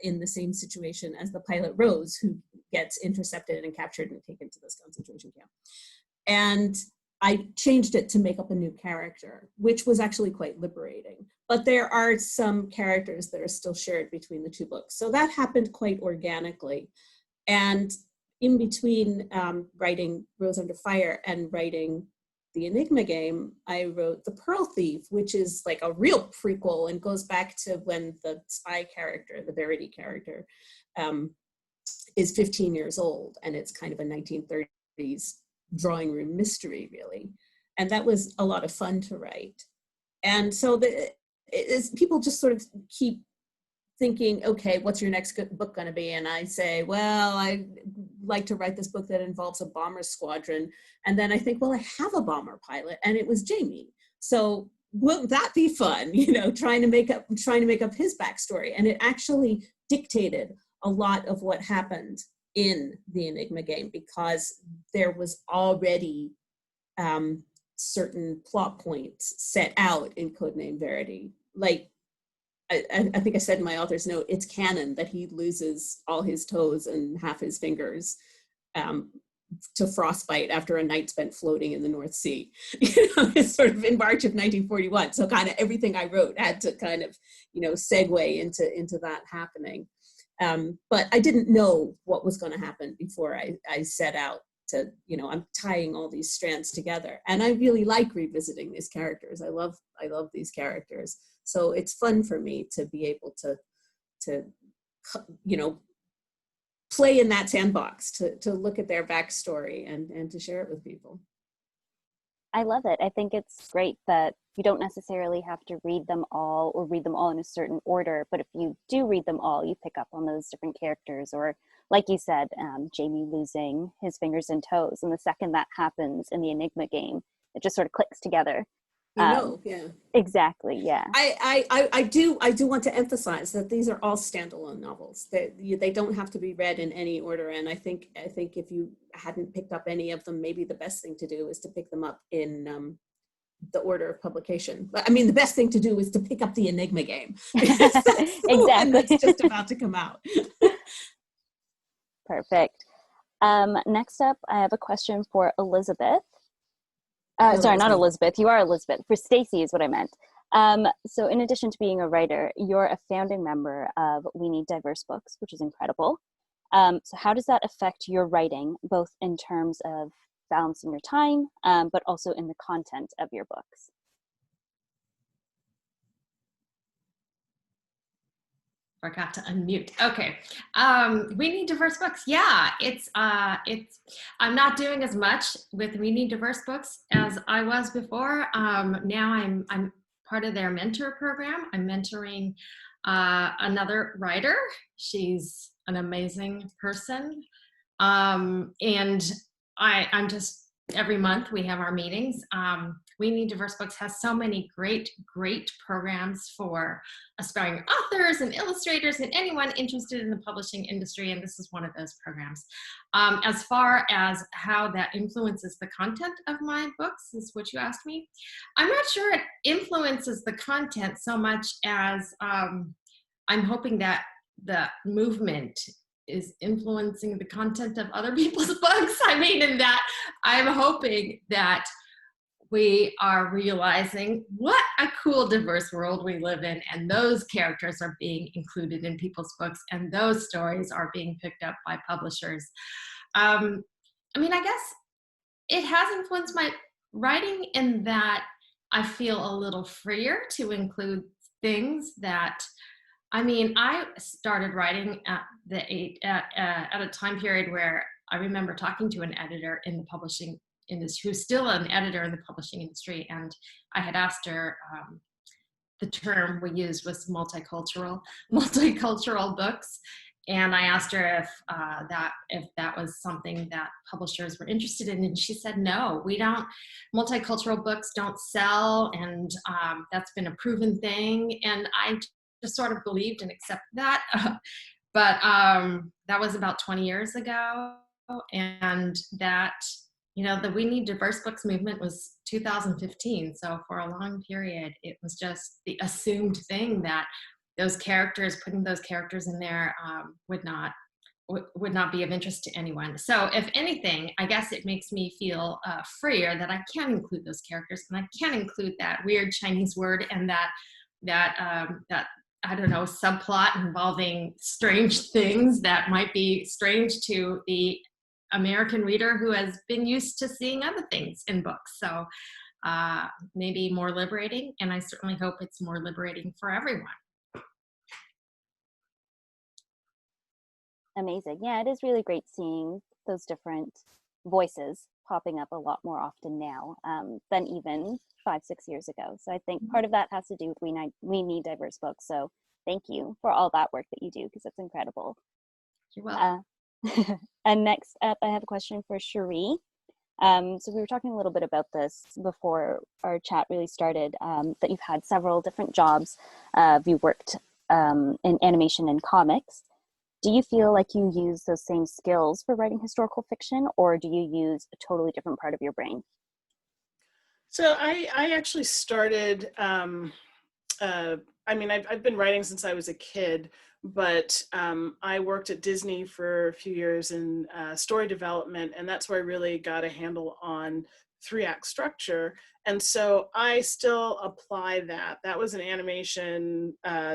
in the same situation as the pilot Rose, who gets intercepted and captured and taken to this concentration camp. And I changed it to make up a new character, which was actually quite liberating. But there are some characters that are still shared between the two books. So that happened quite organically. And in between writing Rose Under Fire and writing the Enigma Game, I wrote The Pearl Thief, which is like a real prequel and goes back to when the spy character, the Verity character, is 15 years old. And it's kind of a 1930s drawing room mystery, really. And that was a lot of fun to write. And so people just sort of keep thinking, okay, what's your next book going to be? And I say, well, I like to write this book that involves a bomber squadron. And then I think, well, I have a bomber pilot, and it was Jamie. So won't that be fun? You know, trying to make up his backstory. And it actually dictated a lot of what happened in the Enigma Game, because there was already certain plot points set out in Codename Verity. Like, I think I said in my author's note, it's canon that he loses all his toes and half his fingers to frostbite after a night spent floating in the North Sea. You know, it's sort of in March of 1941. So kind of everything I wrote had to kind of, you know, segue into that happening. But I didn't know what was going to happen before I set out to, you know, I'm tying all these strands together. And I really like revisiting these characters. I love these characters. So it's fun for me to be able to you know, play in that sandbox, to look at their backstory and to share it with people. I love it. I think it's great that you don't necessarily have to read them all or read them all in a certain order, but if you do read them all, you pick up on those different characters, or like you said, Jamie losing his fingers and toes. And the second that happens in the Enigma Game, it just sort of clicks together. Yeah. Exactly, yeah. I do want to emphasize that these are all standalone novels. They don't have to be read in any order. And I think if you hadn't picked up any of them, maybe the best thing to do is to pick them up in the order of publication. But I mean, the best thing to do is to pick up the Enigma Game. Exactly. That's just about to come out. Perfect. Next up, I have a question for Elizabeth. Sorry, not Elizabeth. You are Elizabeth. For Stacy is what I meant. So in addition to being a writer, you're a founding member of We Need Diverse Books, which is incredible. So how does that affect your writing, both in terms of balancing your time, but also in the content of your books? Forgot to unmute. Okay. We Need Diverse Books. Yeah, I'm not doing as much with We Need Diverse Books as I was before. Now I'm part of their mentor program. I'm mentoring another writer. She's an amazing person. And I'm just, every month we have our meetings. We Need Diverse Books has so many great programs for aspiring authors and illustrators and anyone interested in the publishing industry, and this is one of those programs. As far as how that influences the content of my books, is what you asked me. I'm not sure it influences the content so much as I'm hoping that the movement is influencing the content of other people's books. I mean, in that I'm hoping that we are realizing what a cool, diverse world we live in, and those characters are being included in people's books, and those stories are being picked up by publishers. I mean, I guess it has influenced my writing in that I feel a little freer to include things that, I mean, I started writing at a time period where I remember talking to an editor in the publishing industry, who's still an editor in the publishing industry. And I had asked her, the term we used was multicultural books. And I asked her if that was something that publishers were interested in, and she said, no, we don't, multicultural books don't sell, and that's been a proven thing. And I just sort of believed and accepted that. But that was about 20 years ago. And that, the We Need Diverse Books movement was 2015. So for a long period, it was just the assumed thing that those characters, putting those characters in there would not be of interest to anyone. So if anything, I guess it makes me feel freer that I can include those characters, and I can include that weird Chinese word and that I don't know, subplot involving strange things that might be strange to the American reader who has been used to seeing other things in books. So maybe more liberating, and I certainly hope it's more liberating for everyone. Amazing. Yeah, it is really great seeing those different voices popping up a lot more often now than even 5-6 years ago. So I think part of that has to do with We Need Diverse Books. So thank you for all that work that you do, because it's incredible. You're welcome. And next up, I have a question for Sherri. So we were talking a little bit about this before our chat really started, that you've had several different jobs. You worked in animation and comics. Do you feel like you use those same skills for writing historical fiction, or do you use a totally different part of your brain? So I actually started, I've been writing since I was a kid, but I worked at Disney for a few years in story development, and that's where I really got a handle on 3-act structure. And so I still apply that. That was an animation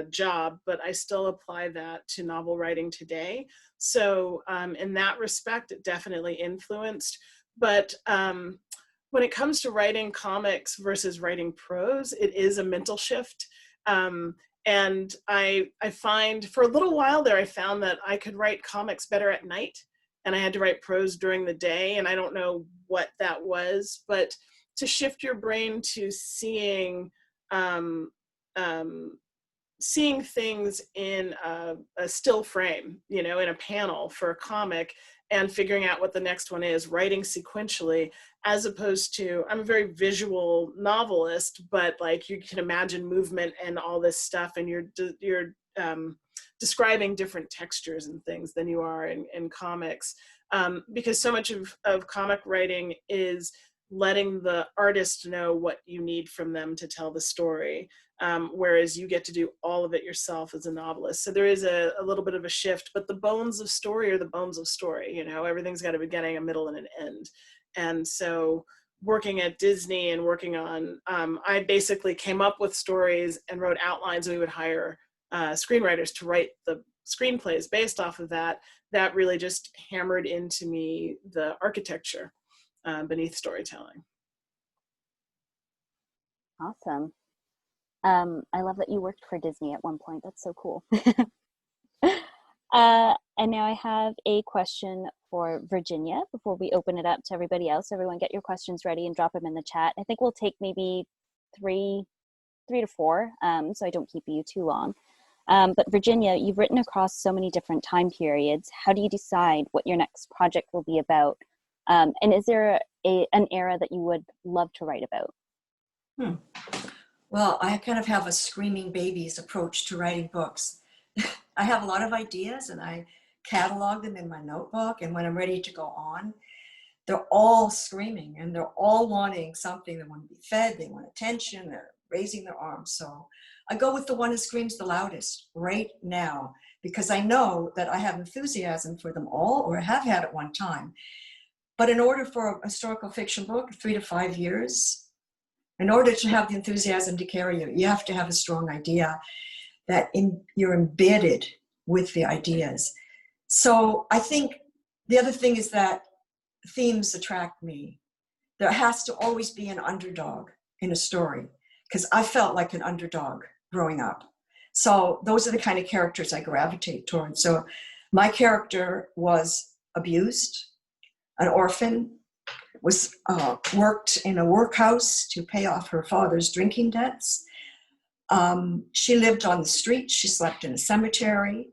job, but I still apply that to novel writing today. So in that respect, it definitely influenced. But when it comes to writing comics versus writing prose, it is a mental shift. And I find, for a little while there, I found that I could write comics better at night, and I had to write prose during the day, and I don't know what that was, but to shift your brain to seeing things in a still frame, in a panel for a comic, and figuring out what the next one is, writing sequentially, as opposed to, I'm a very visual novelist, but like you can imagine movement and all this stuff, and you're describing different textures and things than you are in comics, because so much of comic writing is letting the artist know what you need from them to tell the story, whereas you get to do all of it yourself as a novelist. So there is a little bit of a shift, but the bones of story are the bones of story. Everything's got a beginning, a middle, and an end. And so working at Disney and working on, I basically came up with stories and wrote outlines, and we would hire screenwriters to write the screenplays based off of that. That really just hammered into me the architecture beneath storytelling. Awesome. I love that you worked for Disney at one point. That's so cool. And now I have a question for Virginia before we open it up to everybody else. Everyone get your questions ready and drop them in the chat. I think we'll take maybe three to four, so I don't keep you too long. But Virginia, you've written across so many different time periods. How do you decide what your next project will be about? And is there an era that you would love to write about? Well, I kind of have a screaming babies approach to writing books. I have a lot of ideas, and I catalog them in my notebook, and when I'm ready to go on, they're all screaming, and they're all wanting something. They want to be fed, they want attention, they're raising their arms. So I go with the one who screams the loudest right now, because I know that I have enthusiasm for them all, or have had at one time. But in order for a historical fiction book, 3 to 5 years, in order to have the enthusiasm to carry you, you have to have a strong idea that you're embedded with the ideas. So I think the other thing is that themes attract me. There has to always be an underdog in a story, because I felt like an underdog growing up. So those are the kind of characters I gravitate towards. So my character was abused, an orphan, worked in a workhouse to pay off her father's drinking debts. She lived on the street. She slept in a cemetery.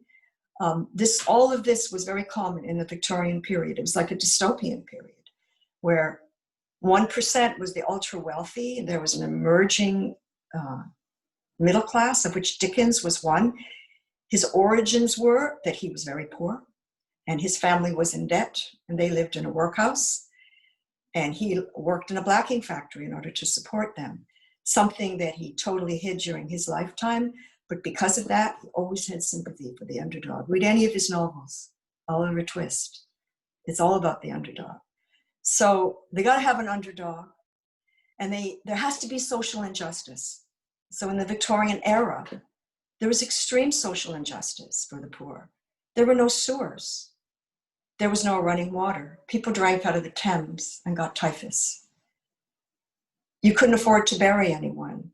All of this was very common in the Victorian period. It was like a dystopian period where 1% was the ultra wealthy, and there was an emerging middle class, of which Dickens was one. His origins were that he was very poor, and his family was in debt, and they lived in a workhouse, and he worked in a blacking factory in order to support them, something that he totally hid during his lifetime. But because of that, he always had sympathy for the underdog. Read any of his novels, Oliver Twist. It's all about the underdog. So they got to have an underdog, and there has to be social injustice. So in the Victorian era, there was extreme social injustice for the poor. There were no sewers. There was no running water. People drank out of the Thames and got typhus. You couldn't afford to bury anyone.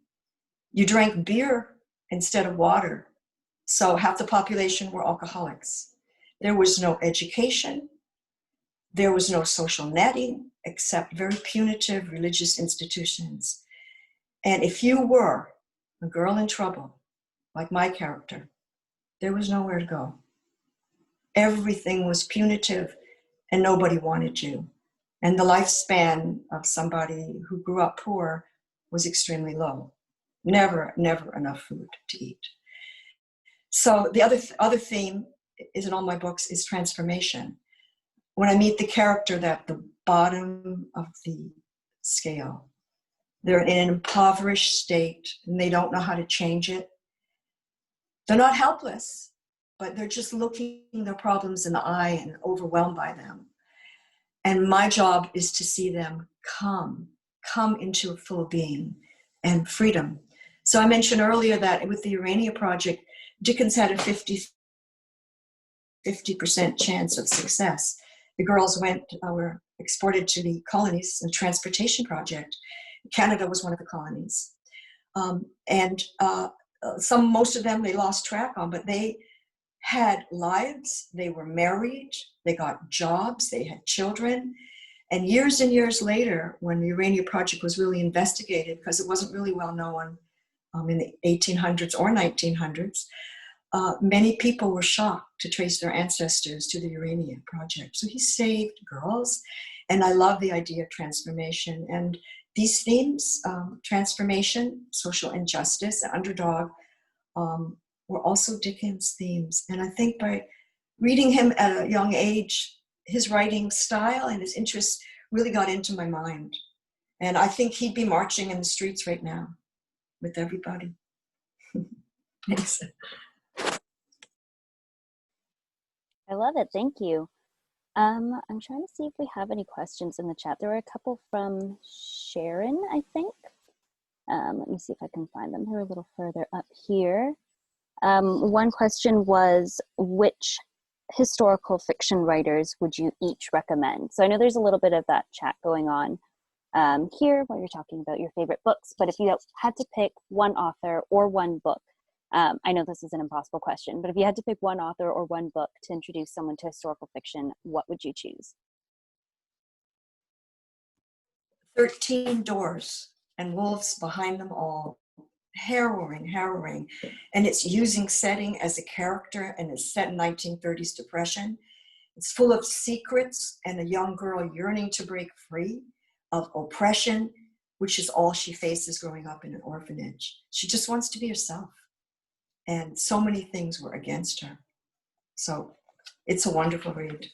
You drank beer instead of water. So half the population were alcoholics. There was no education. There was no social netting except very punitive religious institutions. And if you were a girl in trouble, like my character, there was nowhere to go. Everything was punitive and nobody wanted you. And the lifespan of somebody who grew up poor was extremely low. Never enough food to eat. So the other theme is in all my books is transformation. When I meet the character at the bottom of the scale, they're in an impoverished state and they don't know how to change it. They're not helpless, but they're just looking their problems in the eye and overwhelmed by them. And my job is to see them come into a full being and freedom. So I mentioned earlier that with the Urania Project, Dickens had a 50% chance of success. The girls were exported to the colonies, a transportation project. Canada was one of the colonies. Most of them they lost track on, but they had lives, they were married, they got jobs, they had children. And years later, when the Urania Project was really investigated, because it wasn't really well known in the 1800s or 1900s, many people were shocked to trace their ancestors to the Urania Project. So he saved girls, and I love the idea of transformation. And these themes, transformation, social injustice, underdog, were also Dickens' themes. And I think by reading him at a young age, his writing style and his interests really got into my mind. And I think he'd be marching in the streets right now with everybody. Thanks. I love it. Thank you. I'm trying to see if we have any questions in the chat. There were a couple from Sharon, I think. Let me see if I can find them. They're a little further up here. One question was, which historical fiction writers would you each recommend? So I know there's a little bit of that chat going on here while you're talking about your favorite books, but if you had to pick one author or one book, I know this is an impossible question, but if you had to pick one author or one book to introduce someone to historical fiction, what would you choose? 13 Doors and Wolves Behind Them All. Harrowing. And it's using setting as a character, and it's set in 1930s depression. It's full of secrets and a young girl yearning to break free of oppression, which is all she faces growing up in an orphanage. She just wants to be herself. And so many things were against her. So it's a wonderful read.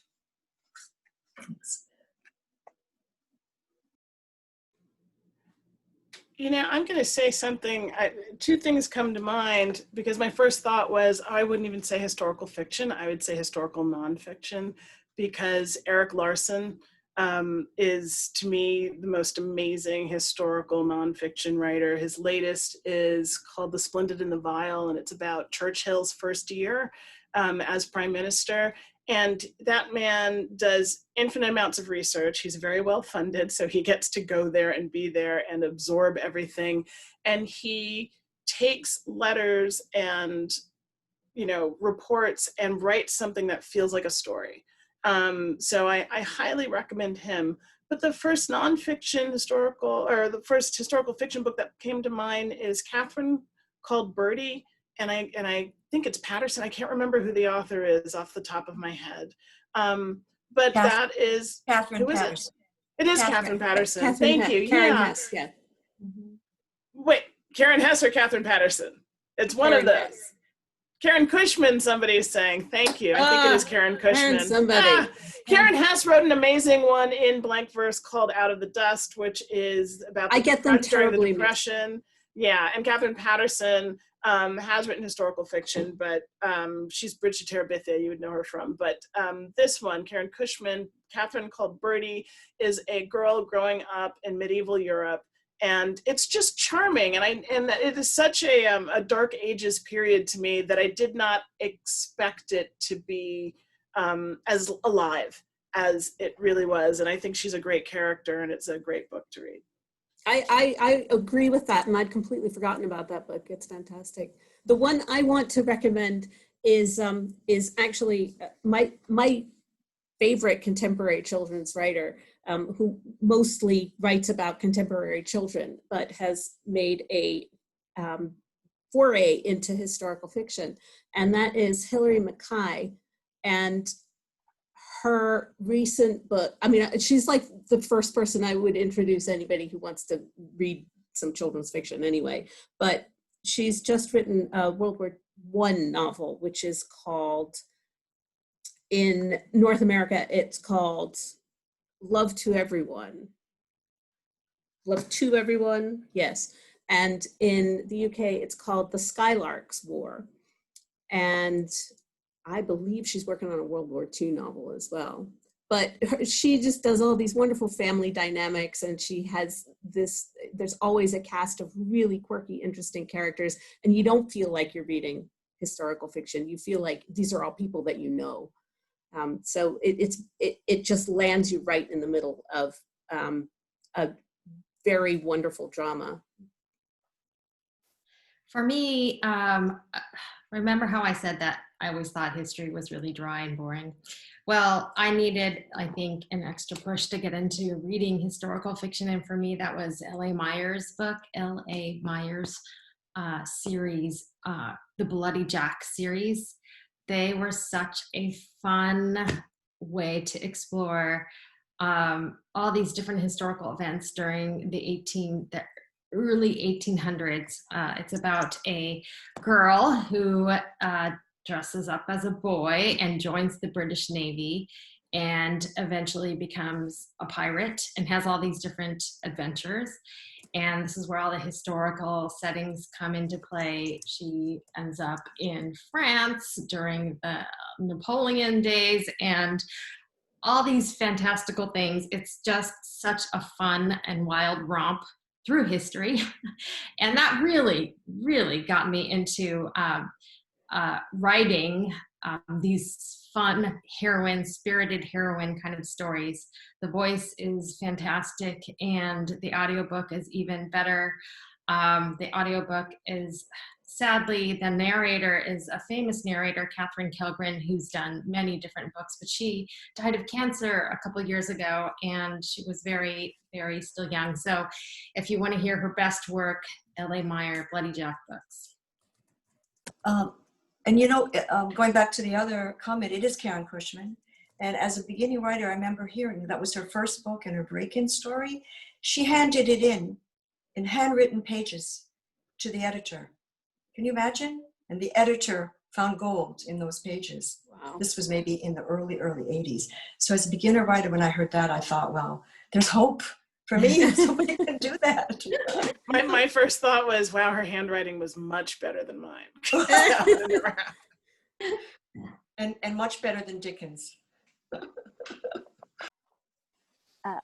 Thanks. You know, I'm going to say something, two things come to mind, because my first thought was I wouldn't even say historical fiction, I would say historical nonfiction, because Erik Larson is, to me, the most amazing historical nonfiction writer. His latest is called The Splendid and the Vile, and it's about Churchill's first year as prime minister. And that man does infinite amounts of research. He's very well funded, so he gets to go there and be there and absorb everything. And he takes letters and, you know, reports and writes something that feels like a story. So I highly recommend him. But the first nonfiction historical, or the first historical fiction book that came to mind is Katherine called Verity, and I think it's Patterson. I can't remember who the author is off the top of my head. But that is, Katherine who is it? Patterson. It is Katherine. Katherine Patterson. Catherine Thank you. Karen Yeah. Hess, yeah. Wait, Karen Hess or Katherine Patterson? It's one Karen of those. Hess. Karen Cushman, somebody is saying. Thank you. I think it is Karen Cushman. somebody. Karen Hess wrote an amazing one in blank verse called Out of the Dust, which is about the I get them during the terribly Depression. Yeah, and Katherine Patterson has written historical fiction, but she's Bridget Terabithia, you would know her from. But this one, Karen Cushman, Katherine called Verity, is a girl growing up in medieval Europe. And it's just charming, and it is such a dark ages period to me that I did not expect it to be as alive as it really was. And I think she's a great character, and it's a great book to read. I agree with that, and I'd completely forgotten about that book. It's fantastic. The one I want to recommend is actually my favorite contemporary children's writer, who mostly writes about contemporary children, but has made a foray into historical fiction, and that is Hilary Mackay. And her recent book, I mean, she's like the first person I would introduce anybody who wants to read some children's fiction anyway, but she's just written a World War I novel, which is called, in North America, it's called Love to Everyone. Love to Everyone, yes. And in the UK, it's called The Skylarks War. And I believe she's working on a World War II novel as well. But she just does all these wonderful family dynamics, and she has this, there's always a cast of really quirky, interesting characters, and you don't feel like you're reading historical fiction. You feel like these are all people that you know. So it just lands you right in the middle of a very wonderful drama. For me, remember how I said that I always thought history was really dry and boring? Well, I needed, I think, an extra push to get into reading historical fiction, and for me, that was L.A. Meyer's book, L.A. Meyer's series, the Bloody Jack series. They were such a fun way to explore all these different historical events during the early 1800s. It's about a girl who dresses up as a boy and joins the British Navy and eventually becomes a pirate and has all these different adventures. And this is where all the historical settings come into play. She ends up in France during the Napoleon days and all these fantastical things. It's just such a fun and wild romp through history. And that really, really got me into writing these fun heroine, spirited heroine kind of stories. The voice is fantastic, and the audiobook is even better. The audiobook is, sadly, the narrator is a famous narrator, Katherine Kellgren, who's done many different books, but she died of cancer a couple years ago, and she was very, very still young. So if you want to hear her best work, L.A. Meyer, Bloody Jack books. And you know, going back to the other comment, it is Karen Cushman. And as a beginning writer, I remember hearing that was her first book and her break-in story. She handed it in handwritten pages to the editor. Can you imagine? And the editor found gold in those pages. Wow. This was maybe in the early 80s. So as a beginner writer, when I heard that, I thought, well, there's hope for me. Somebody can do that. My first thought was, wow, her handwriting was much better than mine. and much better than Dickens.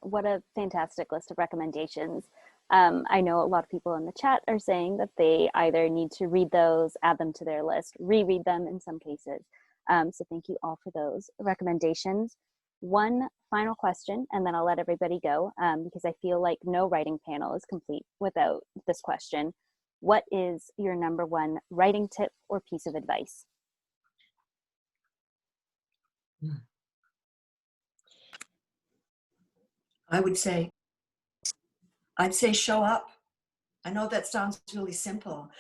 What a fantastic list of recommendations. I know a lot of people in the chat are saying that they either need to read those, add them to their list, reread them in some cases. So thank you all for those recommendations. One final question, and then I'll let everybody go, because I feel like no writing panel is complete without this question. What is your number one writing tip or piece of advice? I'd say show up. I know that sounds really simple,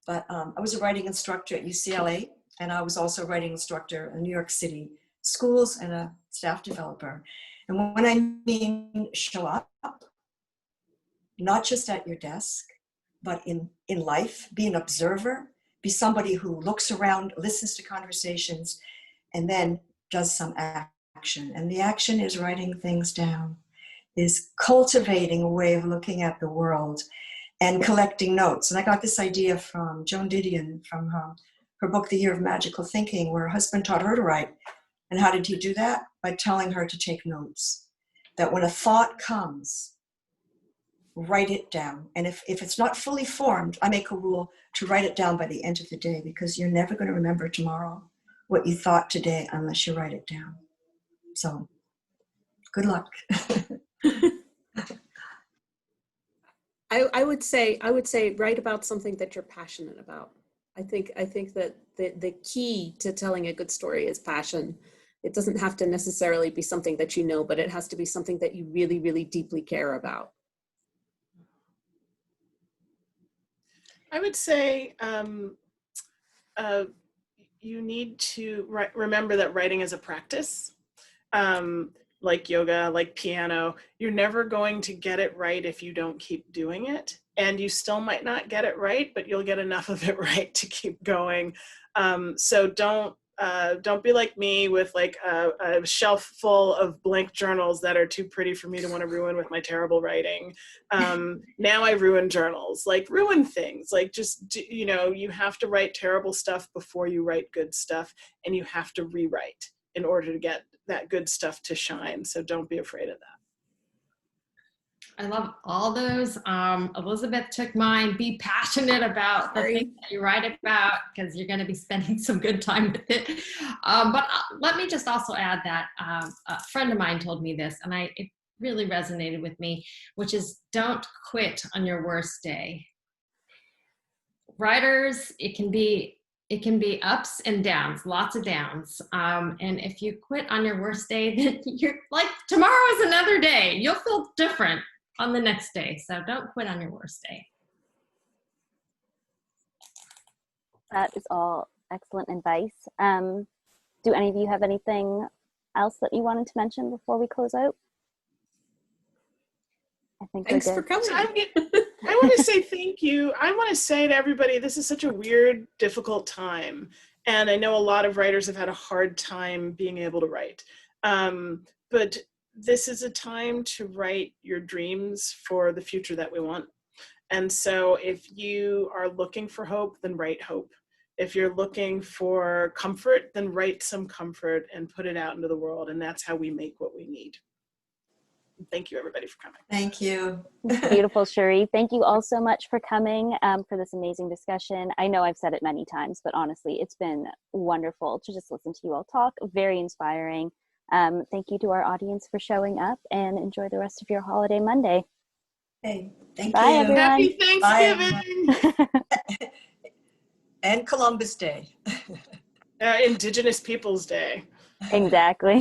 but I was a writing instructor at UCLA, and I was also a writing instructor in New York City schools and a staff developer. And when I mean show up, not just at your desk, but in life, be an observer, be somebody who looks around, listens to conversations, and then does some action. And the action is writing things down, is cultivating a way of looking at the world and collecting notes. And I got this idea from Joan Didion from her book, The Year of Magical Thinking, where her husband taught her to write. And how did he do that? By telling her to take notes. That when a thought comes, write it down. And if it's not fully formed, I make a rule to write it down by the end of the day, because you're never going to remember tomorrow what you thought today unless you write it down. So good luck. I would say write about something that you're passionate about. I think that the key to telling a good story is passion. It doesn't have to necessarily be something that you know, but it has to be something that you really, really deeply care about. I would say you need to remember that writing is a practice. Like yoga, like piano, you're never going to get it right if you don't keep doing it. And you still might not get it right, but you'll get enough of it right to keep going. So don't be like me with like a shelf full of blank journals that are too pretty for me to want to ruin with my terrible writing. Now I ruin journals, like ruin things, like just, you have to write terrible stuff before you write good stuff, and you have to rewrite in order to get that good stuff to shine. So don't be afraid of that. I love all those. Elizabeth took mine. Be passionate about the things that you write about, because you're going to be spending some good time with it. But let me just also add that a friend of mine told me this, and it really resonated with me, which is don't quit on your worst day. Writers, it can be ups and downs, lots of downs. And if you quit on your worst day, then you're like, tomorrow is another day. You'll feel different on the next day. So don't quit on your worst day. That is all excellent advice. Do any of you have anything else that you wanted to mention before we close out? I think Thanks we're for good. coming. I want to say thank you. I want to say to everybody, this is such a weird, difficult time. And I know a lot of writers have had a hard time being able to write. But this is a time to write your dreams for the future that we want. And so if you are looking for hope, then write hope. If you're looking for comfort, then write some comfort and put it out into the world. And that's how we make what we need. Thank you, everybody, for coming. Thank you. Beautiful, Sherri. Thank you all so much for coming for this amazing discussion. I know I've said it many times, but honestly, it's been wonderful to just listen to you all talk. Very inspiring. Thank you to our audience for showing up, and enjoy the rest of your holiday Monday. Hey, thank Bye, you. everyone. Happy Thanksgiving. And Columbus Day. Indigenous Peoples Day. Exactly.